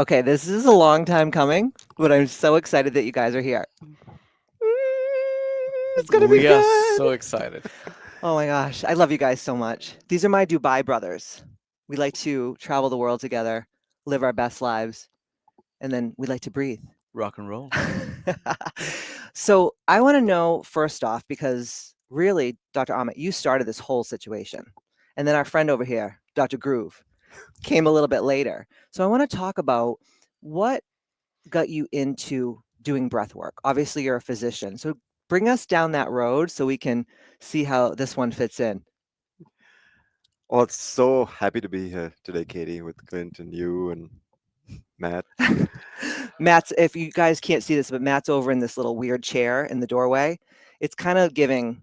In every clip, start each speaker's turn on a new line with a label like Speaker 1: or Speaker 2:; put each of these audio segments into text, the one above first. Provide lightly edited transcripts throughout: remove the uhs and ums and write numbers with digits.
Speaker 1: Okay, this is a long time coming, but I'm so excited that you guys are here. It's gonna be
Speaker 2: We are
Speaker 1: good.
Speaker 2: so excited.
Speaker 1: Oh my gosh, I love you guys so much. These are my Dubai brothers. We like to travel the world together, live our best lives, and then we like to breathe.
Speaker 2: Rock and roll.
Speaker 1: So I want to know first off, because really, Dr. Amit, you started this whole situation. And then our friend over here, Dr. Groove, came a little bit later. So I want to talk about what got you into doing breath work. Obviously, you're a physician. So bring us down that road so we can see how this one fits in.
Speaker 3: Well, it's so happy to be here today, Katie, with Clint and you and Matt.
Speaker 1: Matt's, if you guys can't see this, but Matt's over in this little weird chair in the doorway. It's kind of giving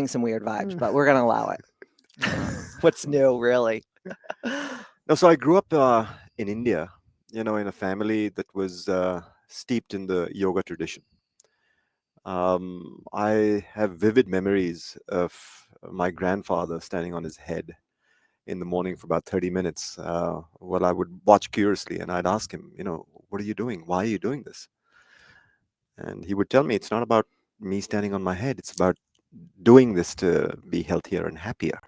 Speaker 1: some weird vibes, but we're gonna allow it. What's new, really?
Speaker 3: No, so I grew up in India, in a family that was steeped in the yoga tradition. I have vivid memories of my grandfather standing on his head in the morning for about 30 minutes while I would watch curiously and I'd ask him, what are you doing? Why are you doing this? And he would tell me it's not about me standing on my head, it's about doing this to be healthier and happier.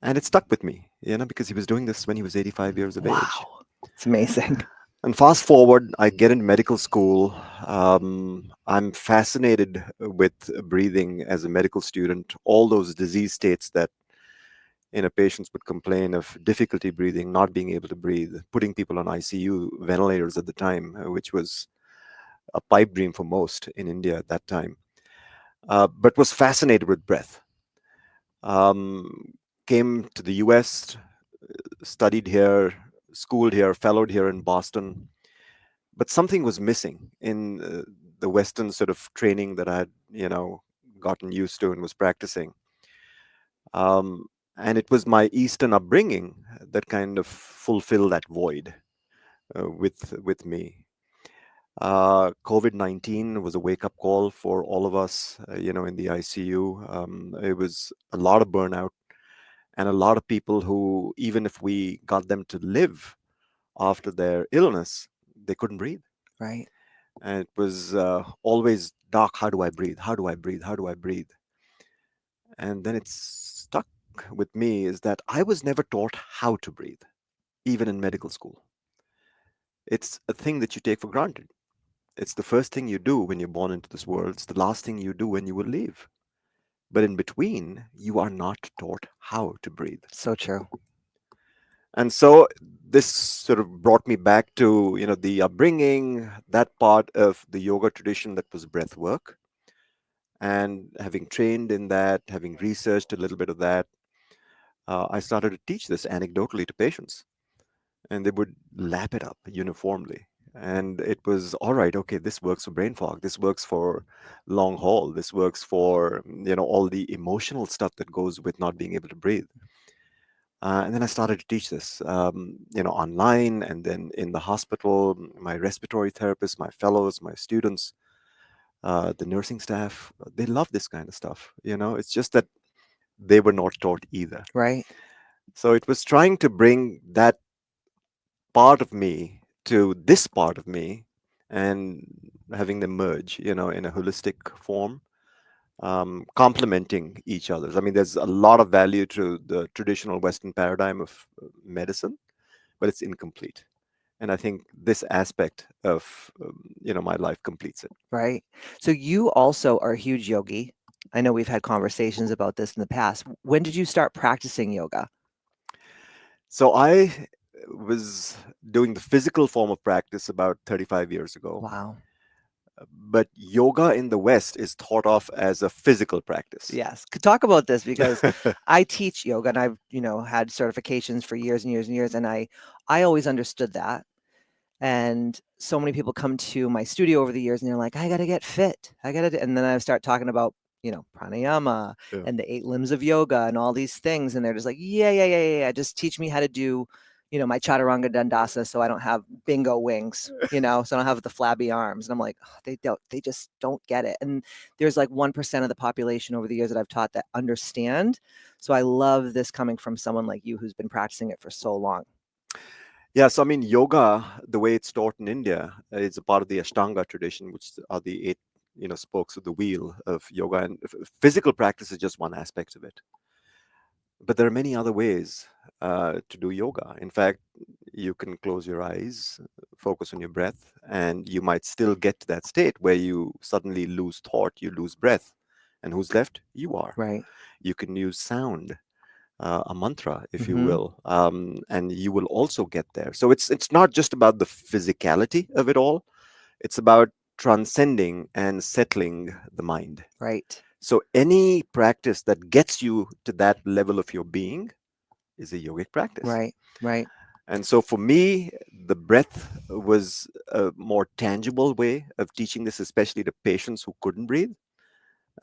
Speaker 3: And it stuck with me, because he was doing this when he was 85 years of age.
Speaker 1: Wow, it's amazing.
Speaker 3: And fast forward, I get into medical school. I'm fascinated with breathing as a medical student, all those disease states that patients would complain of difficulty breathing, not being able to breathe, putting people on ICU ventilators at the time, which was a pipe dream for most in India at that time. But was fascinated with breath. Um, Came to the US, studied here, schooled here, fellowed here in Boston. But something was missing in the Western sort of training that I had, gotten used to and was practicing. Um, and it was my Eastern upbringing that kind of fulfilled that void with me. COVID-19 was a wake-up call for all of us, in the ICU. It was a lot of burnout and a lot of people who, even if we got them to live after their illness, they couldn't breathe.
Speaker 1: Right.
Speaker 3: And it was always, Doc, how do I breathe? How do I breathe? How do I breathe? And then it stuck with me is that I was never taught how to breathe, even in medical school. It's a thing that you take for granted. It's the first thing you do when you're born into this world. It's the last thing you do when you will leave. But in between, you are not taught how to breathe.
Speaker 1: So true.
Speaker 3: And so this sort of brought me back to, the upbringing, that part of the yoga tradition that was breath work. And having trained in that, having researched a little bit of that, I started to teach this anecdotally to patients. And they would lap it up uniformly. And it was all right. Okay, this works for brain fog. This works for long haul. This works for all the emotional stuff that goes with not being able to breathe. And then I started to teach this, online, and then in the hospital. My respiratory therapists, my fellows, my students, the nursing staff, they love this kind of stuff. It's just that they were not taught either.
Speaker 1: Right.
Speaker 3: So it was trying to bring that part of me to this part of me and having them merge, in a holistic form, complementing each other. I mean, there's a lot of value to the traditional Western paradigm of medicine, but it's incomplete. And I think this aspect of, my life completes it.
Speaker 1: Right. So you also are a huge yogi. I know we've had conversations about this in the past. When did you start practicing yoga?
Speaker 3: So I was doing the physical form of practice about 35 years ago.
Speaker 1: Wow.
Speaker 3: But yoga in the West is thought of as a physical practice.
Speaker 1: Yes. Could talk about this because I teach yoga and I've, had certifications for years and years and years. And I always understood that. And so many people come to my studio over the years and they're like, I got to get fit. And then I start talking about, pranayama
Speaker 3: Yeah.
Speaker 1: and the 8 limbs of yoga and all these things. And they're just like, yeah. Just teach me how to do, my chaturanga dandasa so I don't have bingo wings, so I don't have the flabby arms. And I'm like, oh, they just don't get it. And there's like 1% of the population over the years that I've taught that understand. So I love this coming from someone like you who's been practicing it for so long.
Speaker 3: Yeah, so I mean, yoga, the way it's taught in India, is a part of the Ashtanga tradition, which are the eight, spokes of the wheel of yoga. And physical practice is just one aspect of it. But there are many other ways to do yoga. In fact, you can close your eyes, focus on your breath, and you might still get to that state where you suddenly lose thought, you lose breath. And who's left? You are.
Speaker 1: Right.
Speaker 3: You can use sound, a mantra, if you
Speaker 1: Mm-hmm.
Speaker 3: will, and you will also get there. So it's not just about the physicality of it all. It's about transcending and settling the mind.
Speaker 1: Right.
Speaker 3: So any practice that gets you to that level of your being is a yogic practice.
Speaker 1: Right. Right.
Speaker 3: And so for me, the breath was a more tangible way of teaching this, especially to patients who couldn't breathe.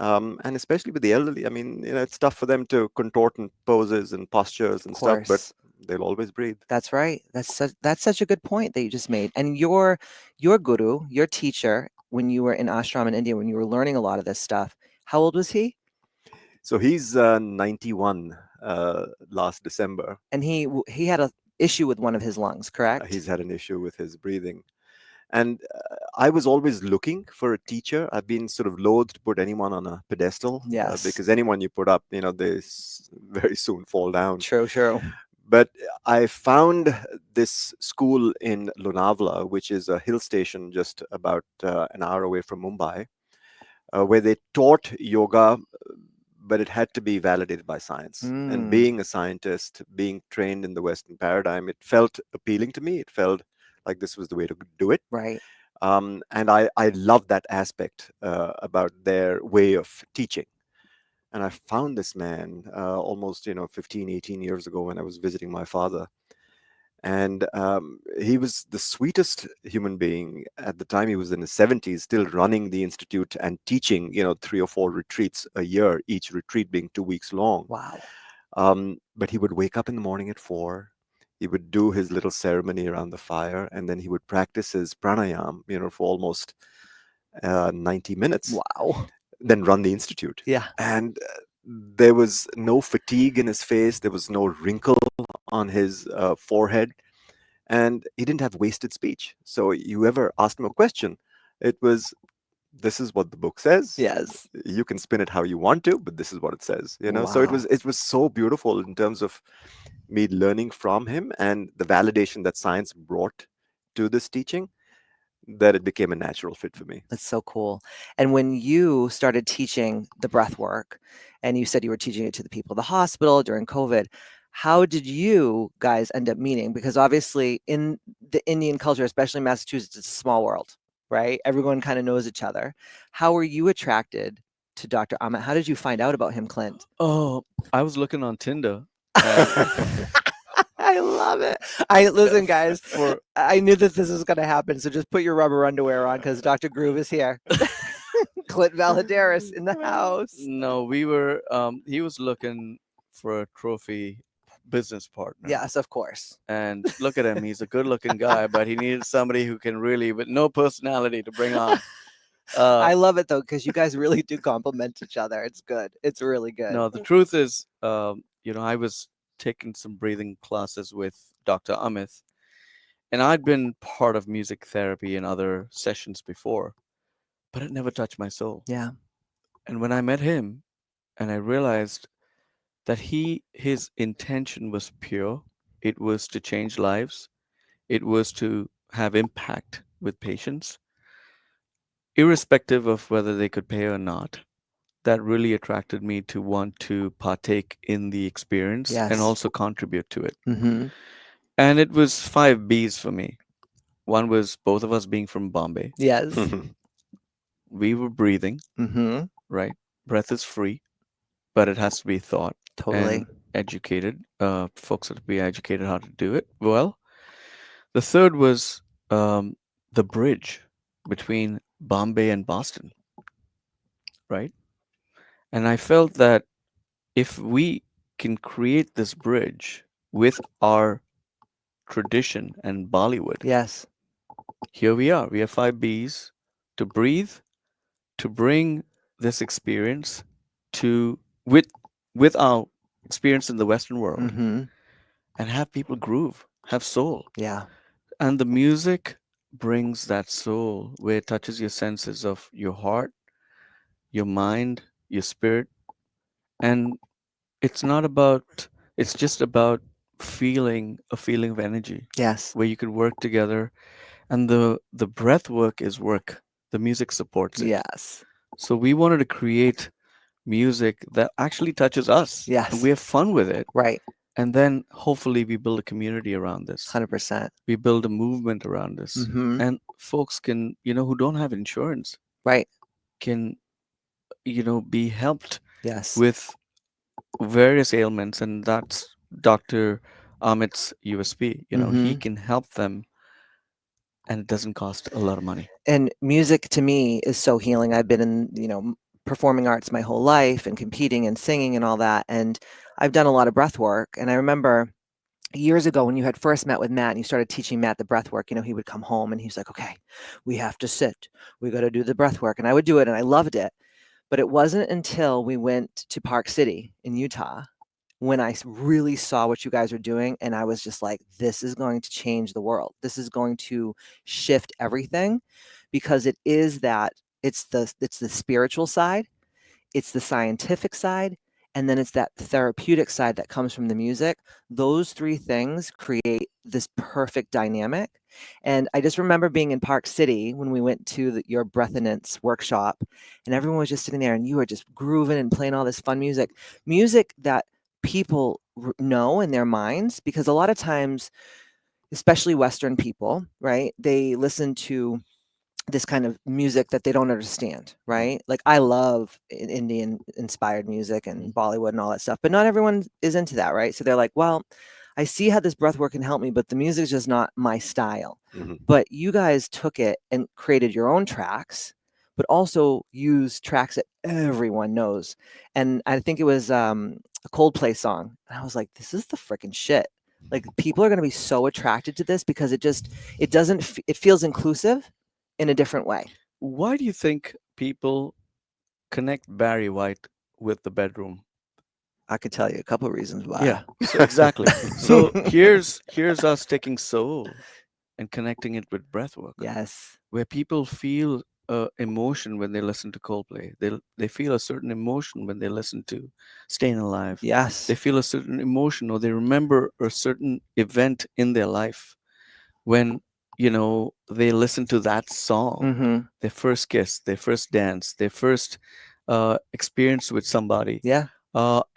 Speaker 3: And especially with the elderly, I mean, it's tough for them to contort in poses and postures
Speaker 1: Of
Speaker 3: and stuff, but
Speaker 1: course.
Speaker 3: they'll always breathe.
Speaker 1: That's right. That's such a good point that you just made. And your guru, your teacher, when you were in ashram in India, when you were learning a lot of this stuff, how old was he?
Speaker 3: So he's 91 last December.
Speaker 1: And he had a issue with one of his lungs, correct?
Speaker 3: He's had an issue with his breathing. And I was always looking for a teacher. I've been sort of loath to put anyone on a pedestal
Speaker 1: Yes.
Speaker 3: because anyone you put up, they very soon fall down.
Speaker 1: True, true.
Speaker 3: But I found this school in Lonavala, which is a hill station just about an hour away from Mumbai, where they taught yoga, but it had to be validated by science. And
Speaker 1: Mm,
Speaker 3: being a scientist, being trained in the Western paradigm, it felt appealing to me. It felt like this was the way to do it.
Speaker 1: right.
Speaker 3: And I love that aspect about their way of teaching. And I found this man almost 15, 18 years ago when I was visiting my father. And he was the sweetest human being. At the time, he was in his 70s, still running the institute and teaching 3 or 4 retreats a year, each retreat being 2 weeks long.
Speaker 1: Wow.
Speaker 3: But he would wake up in the morning at 4. He would do his little ceremony around the fire, and then he would practice his pranayama, for almost 90 minutes,
Speaker 1: Wow.
Speaker 3: then run the institute.
Speaker 1: Yeah.
Speaker 3: And there was no fatigue in his face, there was no wrinkle on his forehead, and he didn't have wasted speech. So you ever asked him a question, it was, this is what the book says.
Speaker 1: Yes.
Speaker 3: You can spin it how you want to, but this is what it says. So it
Speaker 1: Wow.
Speaker 3: was so beautiful in terms of me learning from him and the validation that science brought to this teaching, that it became a natural fit for me.
Speaker 1: That's so cool. And when you started teaching the breath work, and you said you were teaching it to the people at the hospital during COVID, how did you guys end up meeting? Because obviously, in the Indian culture, especially Massachusetts, it's a small world, right? Everyone kind of knows each other. How were you attracted to Dr. Amit? How did you find out about him, Clint?
Speaker 2: Oh, I was looking on Tinder and
Speaker 1: I love it. I listen, guys.
Speaker 2: for
Speaker 1: I knew that this was going to happen, so just put your rubber underwear on because Dr. Groove is here. Clint Valladares in the house.
Speaker 2: no, we were he was looking for a trophy business partner.
Speaker 1: Yes, of course.
Speaker 2: And look at him, he's a good-looking guy, but he needed somebody who can really with no personality to bring on.
Speaker 1: I love it though because you guys really do complement each other. It's good. It's really good.
Speaker 2: No, the truth is, I was taking some breathing classes with Dr. Amit, and I'd been part of music therapy in other sessions before, but it never touched my soul.
Speaker 1: Yeah.
Speaker 2: And when I met him, and I realized that his intention was pure, it was to change lives, it was to have impact with patients, irrespective of whether they could pay or not. That really attracted me to want to partake in the experience and
Speaker 1: Yes.
Speaker 2: also contribute to it.
Speaker 1: Mm-hmm.
Speaker 2: And it was 5 B's for me. One was both of us being from Bombay.
Speaker 1: Yes.
Speaker 2: We were breathing,
Speaker 1: Mm-hmm.
Speaker 2: right? Breath is free, but it has to be thought
Speaker 1: Totally.
Speaker 2: and educated. Folks have to be educated how to do it well. The third was the bridge between Bombay and Boston, right? And I felt that if we can create this bridge with our tradition and Bollywood,
Speaker 1: Yes.
Speaker 2: here we are. We have 5 B's to breathe, to bring this experience to with our experience in the Western world
Speaker 1: Mm-hmm.
Speaker 2: and have people groove. have soul.
Speaker 1: Yeah.
Speaker 2: And the music brings that soul where it touches your senses of your heart, your mind, your spirit. And it's not about, it's just about feeling a feeling of energy
Speaker 1: Yes.
Speaker 2: where you could work together. And the breath work is work. The music supports it.
Speaker 1: Yes.
Speaker 2: So we wanted to create music that actually touches us and we
Speaker 1: Yes.
Speaker 2: have fun with it.
Speaker 1: Right.
Speaker 2: And then hopefully we build a community around this.
Speaker 1: 100%.
Speaker 2: We build a movement around this.
Speaker 1: Mm-hmm.
Speaker 2: And folks can, who don't have insurance
Speaker 1: Right.
Speaker 2: can, be helped
Speaker 1: Yes.
Speaker 2: with various ailments. And that's Dr. Amit's USP. He
Speaker 1: Mm-hmm.
Speaker 2: can help them and it doesn't cost a lot of money.
Speaker 1: And music to me is so healing. I've been in, performing arts my whole life and competing and singing and all that. And I've done a lot of breath work. And I remember years ago when you had first met with Matt and you started teaching Matt the breath work, he would come home and he's like, okay, we have to sit. We got to do the breath work. And I would do it and I loved it. But it wasn't until we went to Park City in Utah when I really saw what you guys are doing. And I was just like, this is going to change the world. This is going to shift everything because it's the spiritual side, it's the scientific side, and then it's that therapeutic side that comes from the music. Those three things create this perfect dynamic. And I just remember being in Park City when we went to your Breathonance workshop, and everyone was just sitting there, and you were just grooving and playing all this fun music that people know in their minds, because a lot of times, especially Western people, right? They listen to this kind of music that they don't understand, right? Like I love Indian inspired music and Bollywood and all that stuff, but not everyone is into that, right? So they're like, well, I see how this breath work can help me, but the music is just not my style.
Speaker 3: Mhm.
Speaker 1: But you guys took it and created your own tracks, but also used tracks that everyone knows. And I think it was a Coldplay song. And I was like, this is the freaking shit. Like people are going to be so attracted to this because it feels inclusive in a different way.
Speaker 2: Why do you think people connect Barry White with the bedroom?
Speaker 1: I could tell you a couple of reasons
Speaker 2: Yeah,
Speaker 1: why.
Speaker 2: so exactly. So here's us taking soul and connecting it with breathwork,
Speaker 1: Yes.
Speaker 2: where people feel emotion when they listen to Coldplay. They feel a certain emotion when they listen to Staying Alive. They
Speaker 1: Yes.
Speaker 2: feel a certain emotion, or they remember a certain event in their life when they listen to that song,
Speaker 1: Mm-hmm.
Speaker 2: their first kiss, their first dance, their first experience with somebody,
Speaker 1: Yeah.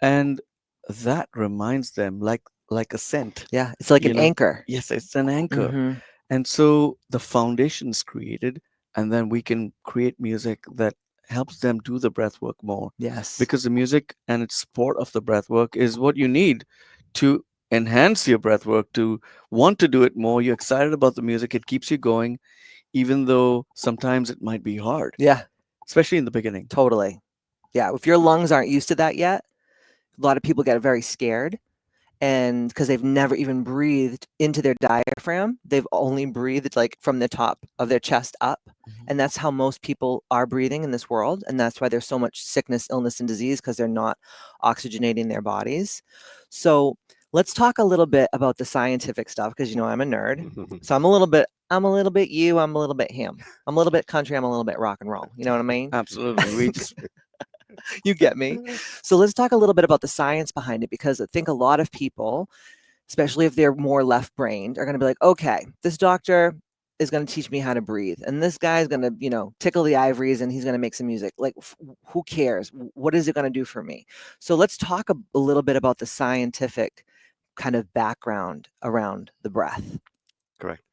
Speaker 2: and that reminds them like a scent.
Speaker 1: Yeah. It's like an
Speaker 2: you know
Speaker 1: anchor.
Speaker 2: yes, it's an anchor.
Speaker 1: Mm-hmm.
Speaker 2: And so the foundation is created, and then we can create music that helps them do the breath work more,
Speaker 1: Yes.
Speaker 2: because the music and its support of the breath work is what you need to enhance your breath work, to want to do it more. You're excited about the music, it keeps you going, even though sometimes it might be hard,
Speaker 1: Yeah.
Speaker 2: especially in the beginning.
Speaker 1: Totally. Yeah. If your lungs aren't used to that yet, a lot of people get very scared. And because they've never even breathed into their diaphragm, they've only breathed like from the top of their chest up.
Speaker 2: Mhm.
Speaker 1: And that's how most people are breathing in this world. And that's why there's so much sickness, illness, and disease, because they're not oxygenating their bodies. So let's talk a little bit about the scientific stuff, because I'm a nerd. So I'm a little bit you, I'm a little bit him. I'm a little bit country, I'm a little bit rock and roll. You know what I mean?
Speaker 2: Absolutely. We just
Speaker 1: You get me. So let's talk a little bit about the science behind it, because I think a lot of people, especially if they're more left brained, are going to be like, okay, this doctor is going to teach me how to breathe. And this guy is going to, tickle the ivories and he's going to make some music. Like, who cares? What is it going to do for me? So let's talk a little bit about the scientific kind of background around the breath.
Speaker 3: Correct.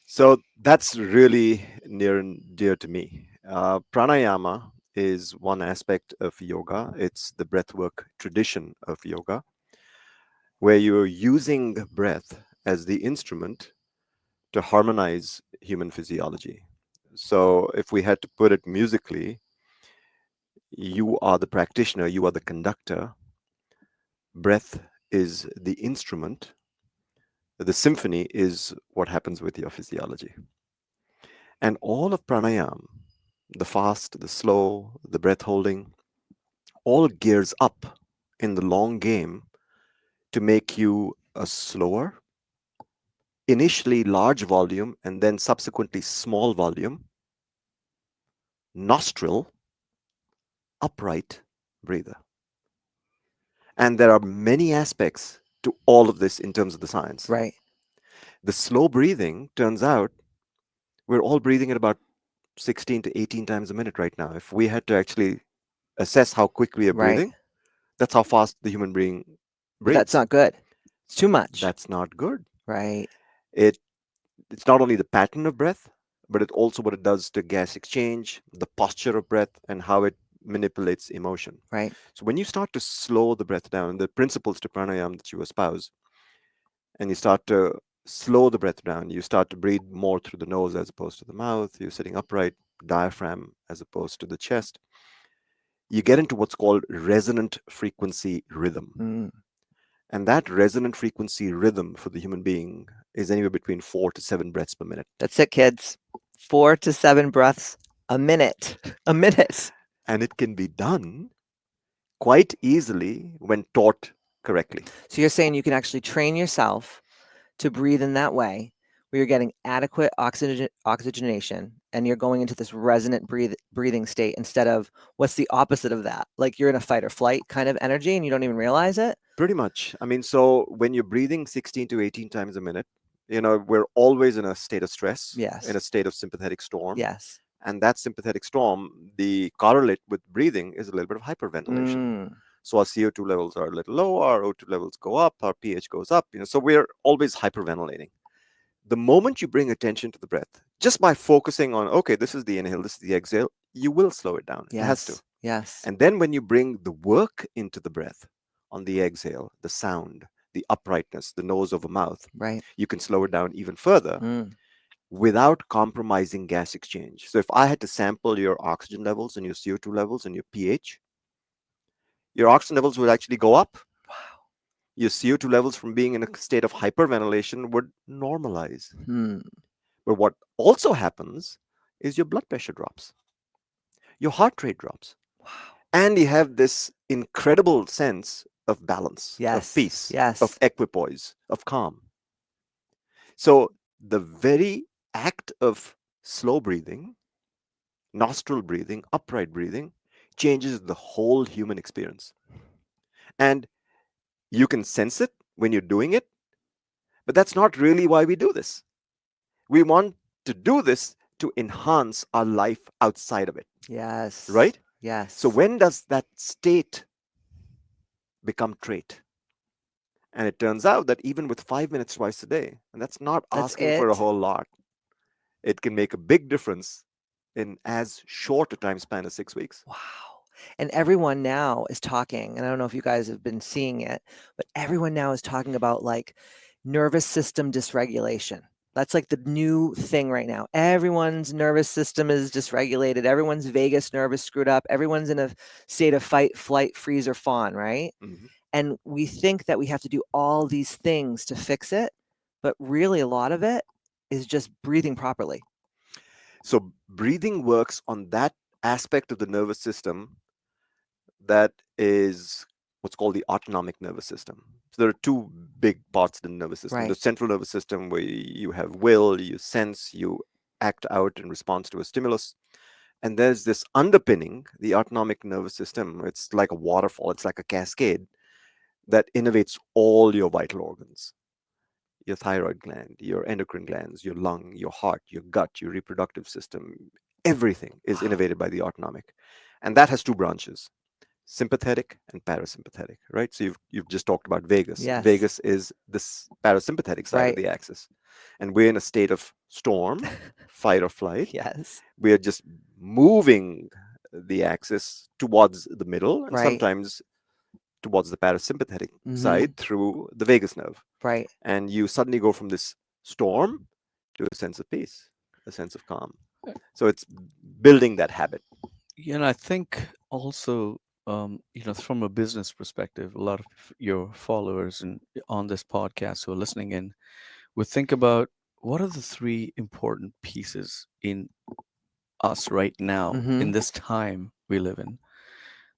Speaker 3: So that's really near and dear to me. Pranayama is one aspect of yoga. It's the breathwork tradition of yoga, where you're using breath as the instrument to harmonize human physiology. So, if we had to put it musically, you are the practitioner, you are the conductor, breath is the instrument, the symphony is what happens with your physiology. And all of pranayam, the fast, the slow, the breath holding, all gears up in the long game to make you a slower, initially large volume and then subsequently small volume, nostril, upright breather. And there are many aspects to all of this in terms of the science.
Speaker 1: Right.
Speaker 3: The slow breathing turns out we're all breathing at about 16 to 18 times a minute right now. If we had to actually assess how quick we are
Speaker 1: Right.
Speaker 3: breathing, that's how fast the human being
Speaker 1: But that's
Speaker 3: breathes.
Speaker 1: not good. It's too much.
Speaker 3: That's not good.
Speaker 1: Right.
Speaker 3: It it's not only the pattern of breath, but it's also what it does to gas exchange, the posture of breath, and how it manipulates emotion.
Speaker 1: Right.
Speaker 3: So when you start to slow the breath down, the principles to pranayama that you espouse, and you start to slow the breath down, you start to breathe more through the nose as opposed to the mouth, you're sitting upright, diaphragm as opposed to the chest, you get into what's called resonant frequency rhythm.
Speaker 1: Mm.
Speaker 3: And that resonant frequency rhythm for the human being is anywhere between 4 to 7 breaths per minute.
Speaker 1: That's it, kids. 4 to 7 breaths a minute. A minute.
Speaker 3: And it can be done quite easily when taught correctly.
Speaker 1: So you're saying you can actually train yourself to breathe in that way, where you're getting adequate oxygenation and you're going into this resonant breathing state instead of what's the opposite of that? Like you're in a fight or flight kind of energy and you don't even realize it?
Speaker 3: Pretty much. I mean, so when you're breathing 16 to 18 times a minute, we're always in a state of stress,
Speaker 1: Yes.
Speaker 3: in a state of sympathetic storm.
Speaker 1: Yes.
Speaker 3: And that sympathetic storm, the correlate with breathing is a little bit of hyperventilation.
Speaker 1: Mm.
Speaker 3: So our CO2 levels are a little low, our O2 levels go up, our pH goes up. So we're always hyperventilating. The moment you bring attention to the breath, just by focusing on, okay, this is the inhale, this is the exhale, you will slow it down. It has to.
Speaker 1: Yes. Yes.
Speaker 3: And then when you bring the work into the breath on the exhale, the sound, the uprightness, the nose over mouth,
Speaker 1: Right.
Speaker 3: you can slow it down even further
Speaker 1: Mm.
Speaker 3: without compromising gas exchange. So if I had to sample your oxygen levels and your CO2 levels and your pH, your oxygen levels would actually go up.
Speaker 1: Wow.
Speaker 3: Your CO2 levels from being in a state of hyperventilation would normalize. But what also happens is your blood pressure drops, your heart rate drops,
Speaker 1: Wow.
Speaker 3: and you have this incredible sense of balance,
Speaker 1: Yes.
Speaker 3: of peace,
Speaker 1: Yes.
Speaker 3: of equipoise, of calm. So the very act of slow breathing, nostril breathing, upright breathing, changes the whole human experience. And you can sense it when you're doing it, but that's not really why we do this. We want to do this to enhance our life outside of it,
Speaker 1: Yes.
Speaker 3: right?
Speaker 1: Yes.
Speaker 3: So when does that state become trait? And it turns out that even with 5 minutes twice a day, and that's not
Speaker 1: That's
Speaker 3: asking for a
Speaker 1: it?
Speaker 3: whole lot, it can make a big difference in as short a time span as 6 weeks.
Speaker 1: Wow. And everyone now is talking, and I don't know if you guys have been seeing it, but everyone now is talking about like nervous system dysregulation. That's like the new thing right now. Everyone's nervous system is dysregulated. Everyone's vagus nerve is screwed up. Everyone's in a state of fight, flight, freeze, or fawn, right?
Speaker 3: Mhm.
Speaker 1: And we think that we have to do all these things to fix it, but really a lot of it is just breathing properly.
Speaker 3: So breathing works on that aspect of the nervous system that is what's called the autonomic nervous system. So there are two big parts of the nervous system.
Speaker 1: Right.
Speaker 3: The central nervous system, where you have will, you sense, you act out in response to a stimulus. And there's this underpinning, the autonomic nervous system. It's like a waterfall, it's like a cascade that innervates all your vital organs: your thyroid gland, your endocrine glands, your lung, your heart, your gut, your reproductive system. Everything is
Speaker 1: Wow.
Speaker 3: innervated by the autonomic. And that has two branches: sympathetic and parasympathetic, right? So you've just talked about vagus.
Speaker 1: Yes.
Speaker 3: Vagus is this parasympathetic side
Speaker 1: Right.
Speaker 3: of the axis. And we're in a state of storm, fight or flight.
Speaker 1: Yes.
Speaker 3: We are just moving the axis towards the middle and
Speaker 1: Right.
Speaker 3: sometimes towards the parasympathetic
Speaker 1: Mhm.
Speaker 3: side through the vagus nerve.
Speaker 1: Right.
Speaker 3: And you suddenly go from this storm to a sense of peace, a sense of calm. So it's building that habit.
Speaker 2: I think also, from a business perspective, a lot of your followers and on this podcast who are listening in would think about what are the three important pieces in us right now, in
Speaker 1: Mhm.
Speaker 2: this time we live in,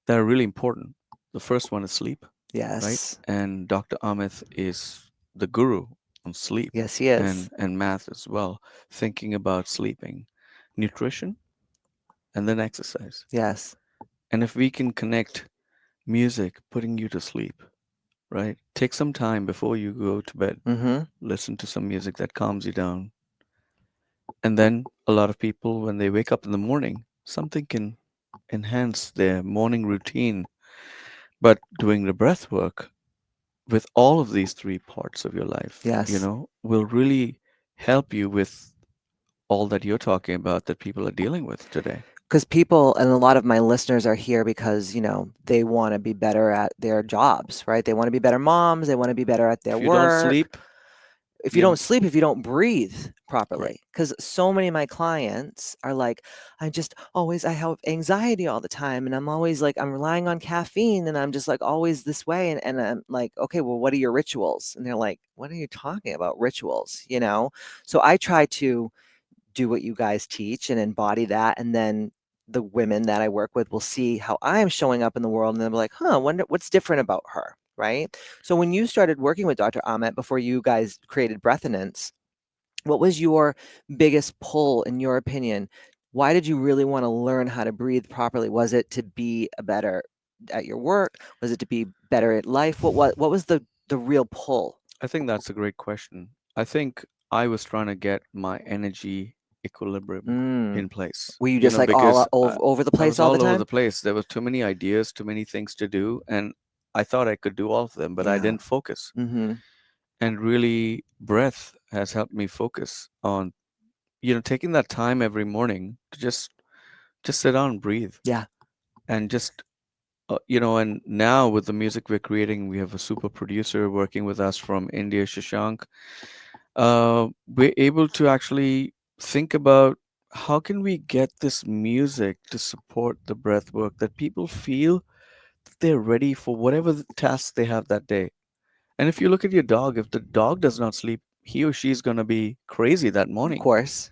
Speaker 2: that are really important. The first one is sleep, right?
Speaker 1: Yes.
Speaker 2: And Dr. Amit is the guru on sleep
Speaker 1: Yes, he is.
Speaker 2: and math as well, thinking about sleeping, nutrition, and then exercise.
Speaker 1: Yes.
Speaker 2: And if we can connect music putting you to sleep, right? Take some time before you go to bed,
Speaker 1: Mm-hmm.
Speaker 2: listen to some music that calms you down. And then a lot of people, when they wake up in the morning, something can enhance their morning routine. But doing the breath work with all of these three parts of your life,
Speaker 1: Yes.
Speaker 2: will really help you with all that you're talking about that people are dealing with today.
Speaker 1: Because people and a lot of my listeners are here because, they want to be better at their jobs, right? They want to be better moms. They want to be better at their
Speaker 2: If you don't
Speaker 1: work.
Speaker 2: sleep,
Speaker 1: If you
Speaker 2: you
Speaker 1: don't sleep, if you don't breathe
Speaker 2: correct.
Speaker 1: properly, because so many of my clients are like, I have anxiety all the time. And I'm always like, I'm relying on caffeine and I'm just like always this way. And I'm like, okay, well, what are your rituals? And they're like, what are you talking about? Rituals, So I try to do what you guys teach and embody that. And then the women that I work with will see how I'm showing up in the world and they'll be like, wonder what's different about her. Right. So when you started working with Dr. Amit before you guys created Breathonance, what was your biggest pull in your opinion? Why did you really want to learn how to breathe properly? Was it to be a better at your work? Was it to be better at life? What was the real pull?
Speaker 2: I think that's a great question. I think I was trying to get my energy equilibrium
Speaker 1: Mm.
Speaker 2: in place,
Speaker 1: Were you just like all
Speaker 2: because
Speaker 1: over the
Speaker 2: I
Speaker 1: place
Speaker 2: was
Speaker 1: all the
Speaker 2: all over the
Speaker 1: time?
Speaker 2: place. There were too many ideas, too many things to do, and I thought I could do all of them, but I
Speaker 1: Yeah.
Speaker 2: didn't focus.
Speaker 1: Mm-hmm.
Speaker 2: And really, breath has helped me focus on, taking that time every morning to just sit down and breathe,
Speaker 1: Yeah.
Speaker 2: and and now with the music we're creating, we have a super producer working with us from India, Shashank. We're able to actually think about how can we get this music to support the breath work that people feel that they're ready for whatever the tasks they have that day. And if you look at your dog, if the dog does not sleep, he or she is going to be crazy that
Speaker 1: Of
Speaker 2: morning.
Speaker 1: course.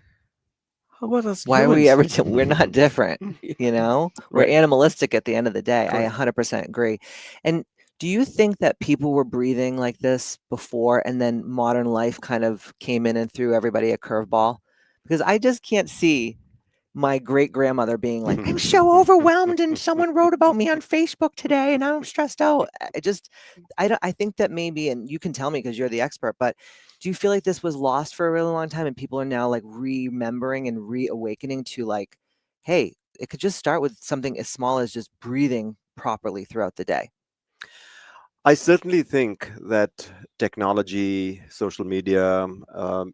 Speaker 2: How about us
Speaker 1: Why are we
Speaker 2: humans?
Speaker 1: ever we're not different, We're
Speaker 2: Right,
Speaker 1: animalistic at the end of the day. I
Speaker 2: correct.
Speaker 1: 100% agree. And do you think that people were breathing like this before and then modern life kind of came in and threw everybody a curveball? Because I just can't see my great grandmother being like, I'm so overwhelmed and someone wrote about me on Facebook today and I'm stressed out. I just, I don't, I think that maybe, and you can tell me because you're the expert, but do you feel like this was lost for a really long time and people are now like remembering and reawakening to like, hey, it could just start with something as small as just breathing properly throughout the day?
Speaker 3: I certainly think that technology, social media,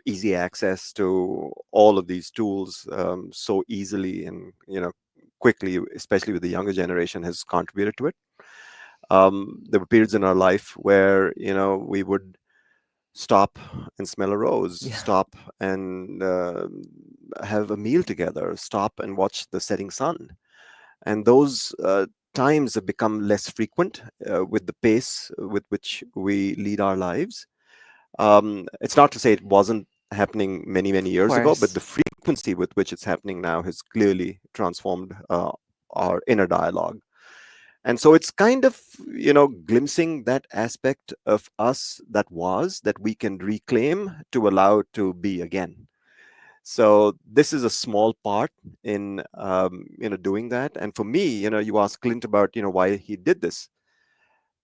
Speaker 3: easy access to all of these tools so easily and quickly, especially with the younger generation, has contributed to it. There were periods in our life where we would stop and smell a rose,
Speaker 1: Yeah,
Speaker 3: stop and have a meal together, stop and watch the setting sun, and those times have become less frequent with the pace with which we lead our lives. It's not to say it wasn't happening many, many
Speaker 1: of
Speaker 3: years ago, but
Speaker 1: course.
Speaker 3: the frequency with which it's happening now has clearly transformed our inner dialogue. And so it's kind of, glimpsing that aspect of us that we can reclaim to allow to be again. So this is a small part in doing that. And for me, you asked Clint about why he did this.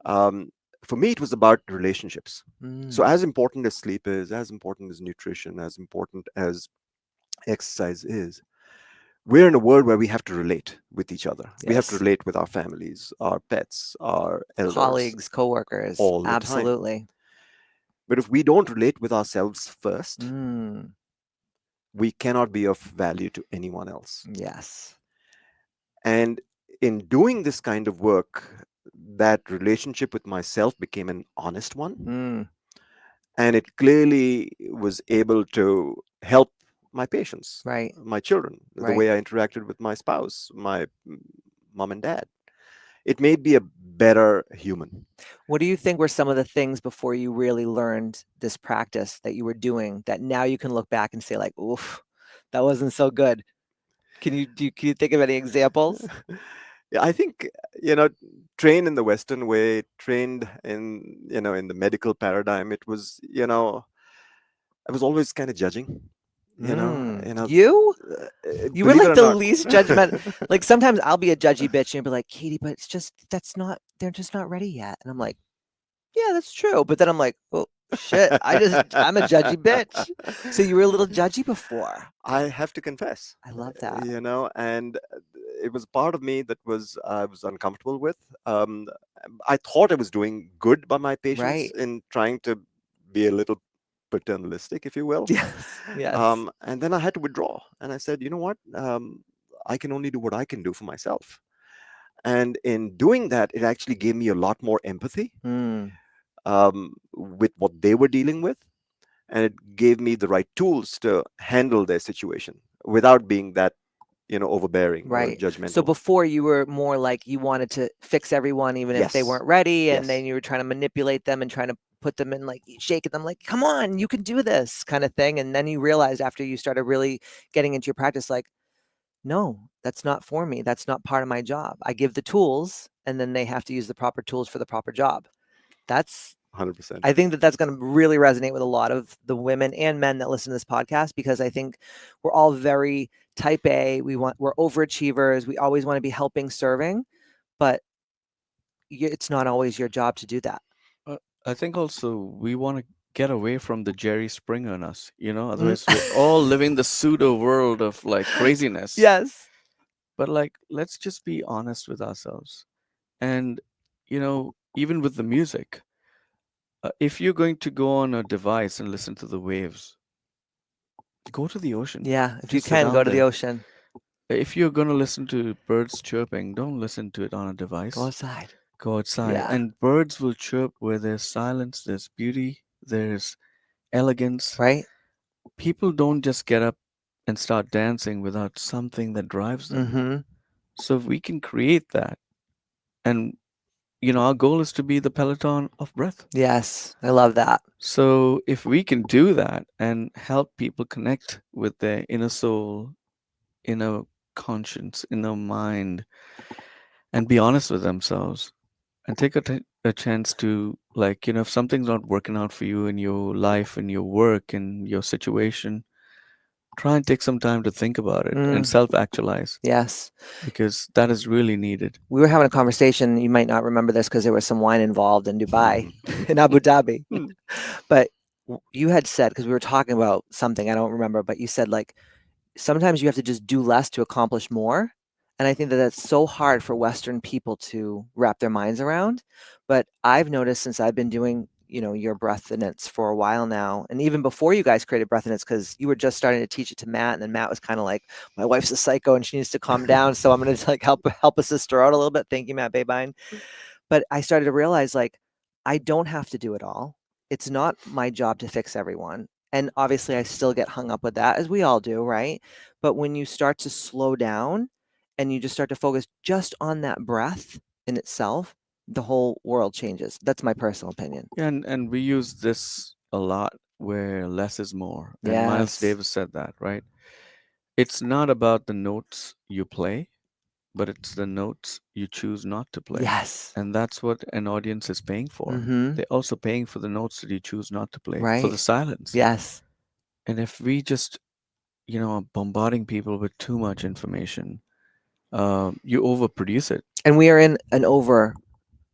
Speaker 3: um, for me it was about relationships. So
Speaker 1: Mm,
Speaker 3: as important as sleep is, as important as nutrition, as important as exercise is, we're in a world where we have to relate with each other. We have to
Speaker 1: yes.
Speaker 3: relate with our families, our pets, our elders,
Speaker 1: Colleagues, coworkers,
Speaker 3: all the time.
Speaker 1: absolutely.
Speaker 3: But if we don't relate with ourselves first,
Speaker 1: Mm,
Speaker 3: we cannot be of value to anyone else.
Speaker 1: yes.
Speaker 3: And in doing this kind of work, that relationship with myself became an honest one.
Speaker 1: Mm,
Speaker 3: And it clearly was able to help my patients,
Speaker 1: right,
Speaker 3: my children, the
Speaker 1: right.
Speaker 3: way I interacted with my spouse, my mom and dad. It made me a better human.
Speaker 1: What do you think were some of the things before you really learned this practice that you were doing that now you can look back and say like, oof, that wasn't so good? Can you think of any examples?
Speaker 3: Yeah, I think, you know, trained in the Western way, trained in the medical paradigm, it was, I was always kind of judging,
Speaker 1: You? You were
Speaker 3: believe it
Speaker 1: like
Speaker 3: or
Speaker 1: the
Speaker 3: not.
Speaker 1: least judgment. Like sometimes I'll be a judgy bitch and you'll be like, Katie, but it's just they're just not ready yet. And I'm like, yeah, that's true. But then I'm like, oh shit, I'm a judgy bitch. So you were a little judgy before.
Speaker 3: I have to confess,
Speaker 1: I love that.
Speaker 3: and it was part of me that was I was uncomfortable with. Um, I thought I was doing good by my patients
Speaker 1: Right.
Speaker 3: in trying to be a little paternalistic, if you will.
Speaker 1: Yes. Yes.
Speaker 3: And then I had to withdraw, and I said, you know what? I can only do what I can do for myself. And in doing that, it actually gave me a lot more empathy
Speaker 1: Mm,
Speaker 3: with what they were dealing with, and it gave me the right tools to handle their situation without being that overbearing or
Speaker 1: right. So
Speaker 3: judgmental.
Speaker 1: before you were more like you wanted to fix everyone even if they
Speaker 3: Yes,
Speaker 1: weren't ready, and
Speaker 3: yes,
Speaker 1: then you were trying to manipulate them and trying to put them in like shaking them like, come on, you can do this kind of thing. And then you realized after you started really getting into your practice, like, no, that's not for me. That's not part of my job. I give the tools and then they have to use the proper tools for the proper job. That's
Speaker 3: 100%.
Speaker 1: I think that that's going to really resonate with a lot of the women and men that listen to this podcast, because I think we're all very type A. We're overachievers. We always want to be helping, serving, but it's not always your job to do that.
Speaker 2: Uh, I think also we want to get away from the Jerry Springer in us,
Speaker 1: Mm.
Speaker 2: otherwise we're all living the pseudo world of like craziness.
Speaker 1: Yes.
Speaker 2: But like, let's just be honest with ourselves. And, even with the music, if you're going to go on a device and listen to the waves, go to the ocean.
Speaker 1: Yeah. If you
Speaker 2: Just sit
Speaker 1: can go
Speaker 2: down
Speaker 1: to the
Speaker 2: there.
Speaker 1: ocean,
Speaker 2: If you're going to listen to birds chirping, don't listen to it on a
Speaker 1: go
Speaker 2: device.
Speaker 1: outside.
Speaker 2: Go outside.
Speaker 1: Yeah.
Speaker 2: And birds will chirp where there's silence, there's beauty, there's elegance.
Speaker 1: Right.
Speaker 2: People don't just get up and start dancing without something that drives them.
Speaker 1: Mm-hmm.
Speaker 2: So if we can create that, and our goal is to be the peloton of breath.
Speaker 1: Yes. I love that.
Speaker 2: So if we can do that and help people connect with their inner soul, inner conscience, inner mind, and be honest with themselves, and take a chance to, like, if something's not working out for you in your life, in your work, in your situation, try and take some time to think about it and
Speaker 1: Mm,
Speaker 2: self actualize,
Speaker 1: yes.
Speaker 2: because that is really needed.
Speaker 1: We were having a conversation. You might not remember this because there was some wine involved in Dubai, in Abu Dhabi. But you had said, because we were talking about something, I don't remember, but you said like sometimes you have to just do less to accomplish more. And I think that that's so hard for Western people to wrap their minds around. But I've noticed since I've been doing, your breathonance for a while now, and even before you guys created breathonance, because you were just starting to teach it to Matt, and then Matt was kind of like, my wife's a psycho and she needs to calm down. So I'm going to like help a sister out a little bit. Thank you, Matt Babine. But I started to realize like I don't have to do it all. It's not my job to fix everyone. And obviously I still get hung up with that, as we all do, right? But when you start to slow down and you just start to focus just on that breath in itself, the whole world changes. That's my personal opinion.
Speaker 2: Yeah, and we use this a lot where less is more. And Miles
Speaker 1: Yes.
Speaker 2: Davis said that, right? It's not about the notes you play, but it's the notes you choose not to play.
Speaker 1: Yes.
Speaker 2: And that's what an audience is paying for.
Speaker 1: Mm-hmm.
Speaker 2: They're also paying for the notes that you choose not to play, for the
Speaker 1: Right.
Speaker 2: silence.
Speaker 1: Yes.
Speaker 2: And if we just, are bombarding people with too much information, you overproduce it.
Speaker 1: And we are in an over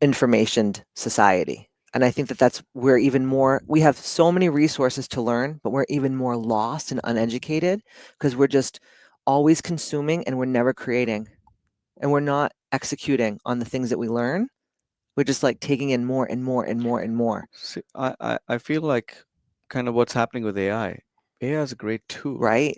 Speaker 1: informationed society. And I think that we're even more, we have so many resources to learn, but we're even more lost and uneducated because we're just always consuming and we're never creating, and we're not executing on the things that we learn. We're just like taking in more and more and more and more.
Speaker 2: See, I feel like kind of what's happening with AI. AI is a great tool,
Speaker 1: Right.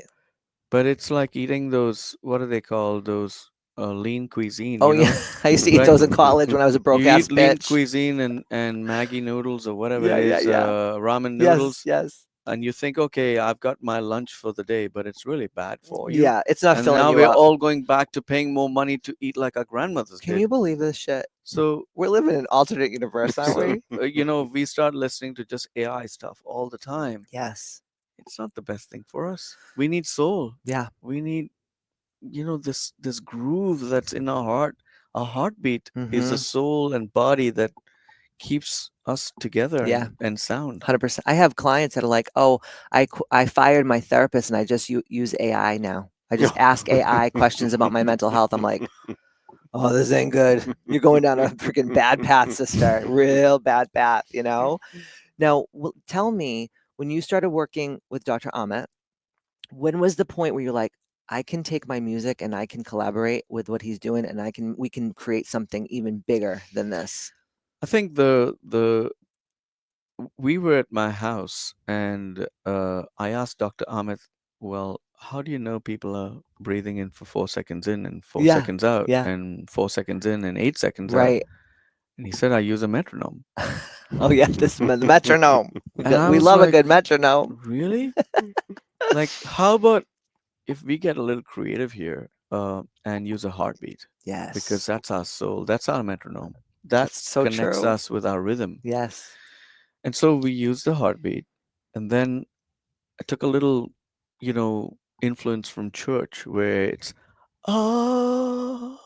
Speaker 2: but it's like eating those, what do they call those, lean cuisine,
Speaker 1: Oh, yeah. I used to eat
Speaker 2: right?
Speaker 1: those in college when I was a
Speaker 2: You
Speaker 1: broke ass
Speaker 2: eat lean
Speaker 1: bitch.
Speaker 2: cuisine and Maggie noodles or whatever it
Speaker 1: Yeah. Yeah.
Speaker 2: is,
Speaker 1: Yeah.
Speaker 2: ramen
Speaker 1: Yes.
Speaker 2: noodles,
Speaker 1: Yes.
Speaker 2: and you think, okay, I've got my lunch for the day, but it's really bad for you.
Speaker 1: Yeah. It's not
Speaker 2: And
Speaker 1: filling
Speaker 2: now
Speaker 1: you
Speaker 2: we're
Speaker 1: up.
Speaker 2: all going back to paying more money to eat like our grandmothers
Speaker 1: Can
Speaker 2: did.
Speaker 1: you believe this shit?
Speaker 2: So,
Speaker 1: We're living in an alternate universe, aren't
Speaker 2: so
Speaker 1: we?
Speaker 2: we start listening to just AI stuff all the time.
Speaker 1: Yes.
Speaker 2: It's not the best thing for us. We need soul.
Speaker 1: Yeah.
Speaker 2: We need, this groove that's in our heart. Our heartbeat is the
Speaker 1: Mm-hmm.
Speaker 2: soul and body that keeps us together
Speaker 1: Yeah.
Speaker 2: and sound.
Speaker 1: 100%. I have clients that are like, "Oh, I fired my therapist and I just use AI now. I just ask AI questions about my mental health." I'm like, "Oh, this ain't good. You're going down a freaking bad path, sister. Real bad path, you know?" Now, tell me, when you started working with Dr. Amit, when was the point where you're like, "I can take my music and I can collaborate with what he's doing and we can create something even bigger than this?"
Speaker 2: I think the we were at my house, and I asked Dr. Amit, well, how do you know people are breathing in for 4 seconds in and four
Speaker 1: Yeah.
Speaker 2: seconds out
Speaker 1: Yeah.
Speaker 2: and 4 seconds in and 8 seconds out?
Speaker 1: Right.
Speaker 2: And he said, I use a metronome.
Speaker 1: Oh yeah, this the metronome.
Speaker 2: And I
Speaker 1: We
Speaker 2: was
Speaker 1: love a
Speaker 2: like,
Speaker 1: good metronome.
Speaker 2: really? Like, how about if we get a little creative here and use a heartbeat? Because
Speaker 1: Yes.
Speaker 2: that's our soul, that's our metronome. That
Speaker 1: That's so
Speaker 2: connects
Speaker 1: true.
Speaker 2: us with our rhythm.
Speaker 1: Yes.
Speaker 2: And so we used the heartbeat. And then I took a little, influence from church where it's ah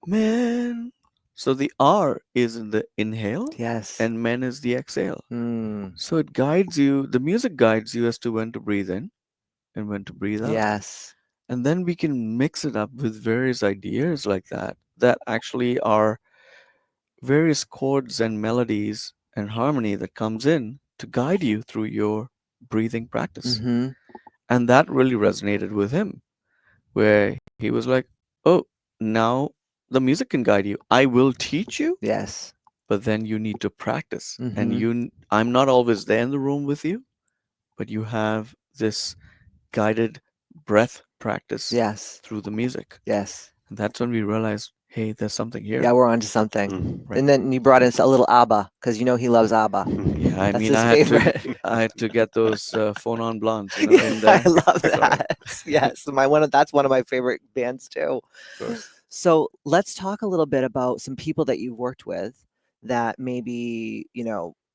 Speaker 2: man. So the R is in the inhale
Speaker 1: Yes.
Speaker 2: and men is the exhale.
Speaker 1: Mm.
Speaker 2: So it guides you, the music guides you as to when to breathe in and when to breathe out.
Speaker 1: Yes.
Speaker 2: And then we can mix it up with various ideas like that actually are various chords and melodies and harmony that comes in to guide you through your breathing practice.
Speaker 1: Mm-hmm.
Speaker 2: And that really resonated with him, where he was like, oh, now the music can guide you. I will teach you,
Speaker 1: Yes.
Speaker 2: but then you need to practice. And
Speaker 1: Mm-hmm.
Speaker 2: I'm not always there in the room with you, but you have this guided breath practice
Speaker 1: Yes.
Speaker 2: through the music.
Speaker 1: Yes.
Speaker 2: And that's when we realized, hey, there's something here.
Speaker 1: Yeah, we're onto something.
Speaker 3: Mm.
Speaker 2: Right.
Speaker 1: And then you brought in a little ABBA because you know he loves ABBA.
Speaker 2: Yeah, I
Speaker 1: That's
Speaker 2: mean,
Speaker 1: his favorite.
Speaker 2: I had to get those phone on blondes,
Speaker 1: Yeah,
Speaker 2: in
Speaker 1: I
Speaker 2: there.
Speaker 1: love
Speaker 2: Sorry,
Speaker 1: that. Yes, that's one of my favorite bands too.
Speaker 2: of course.
Speaker 1: So let's talk a little bit about some people that you've worked with that maybe,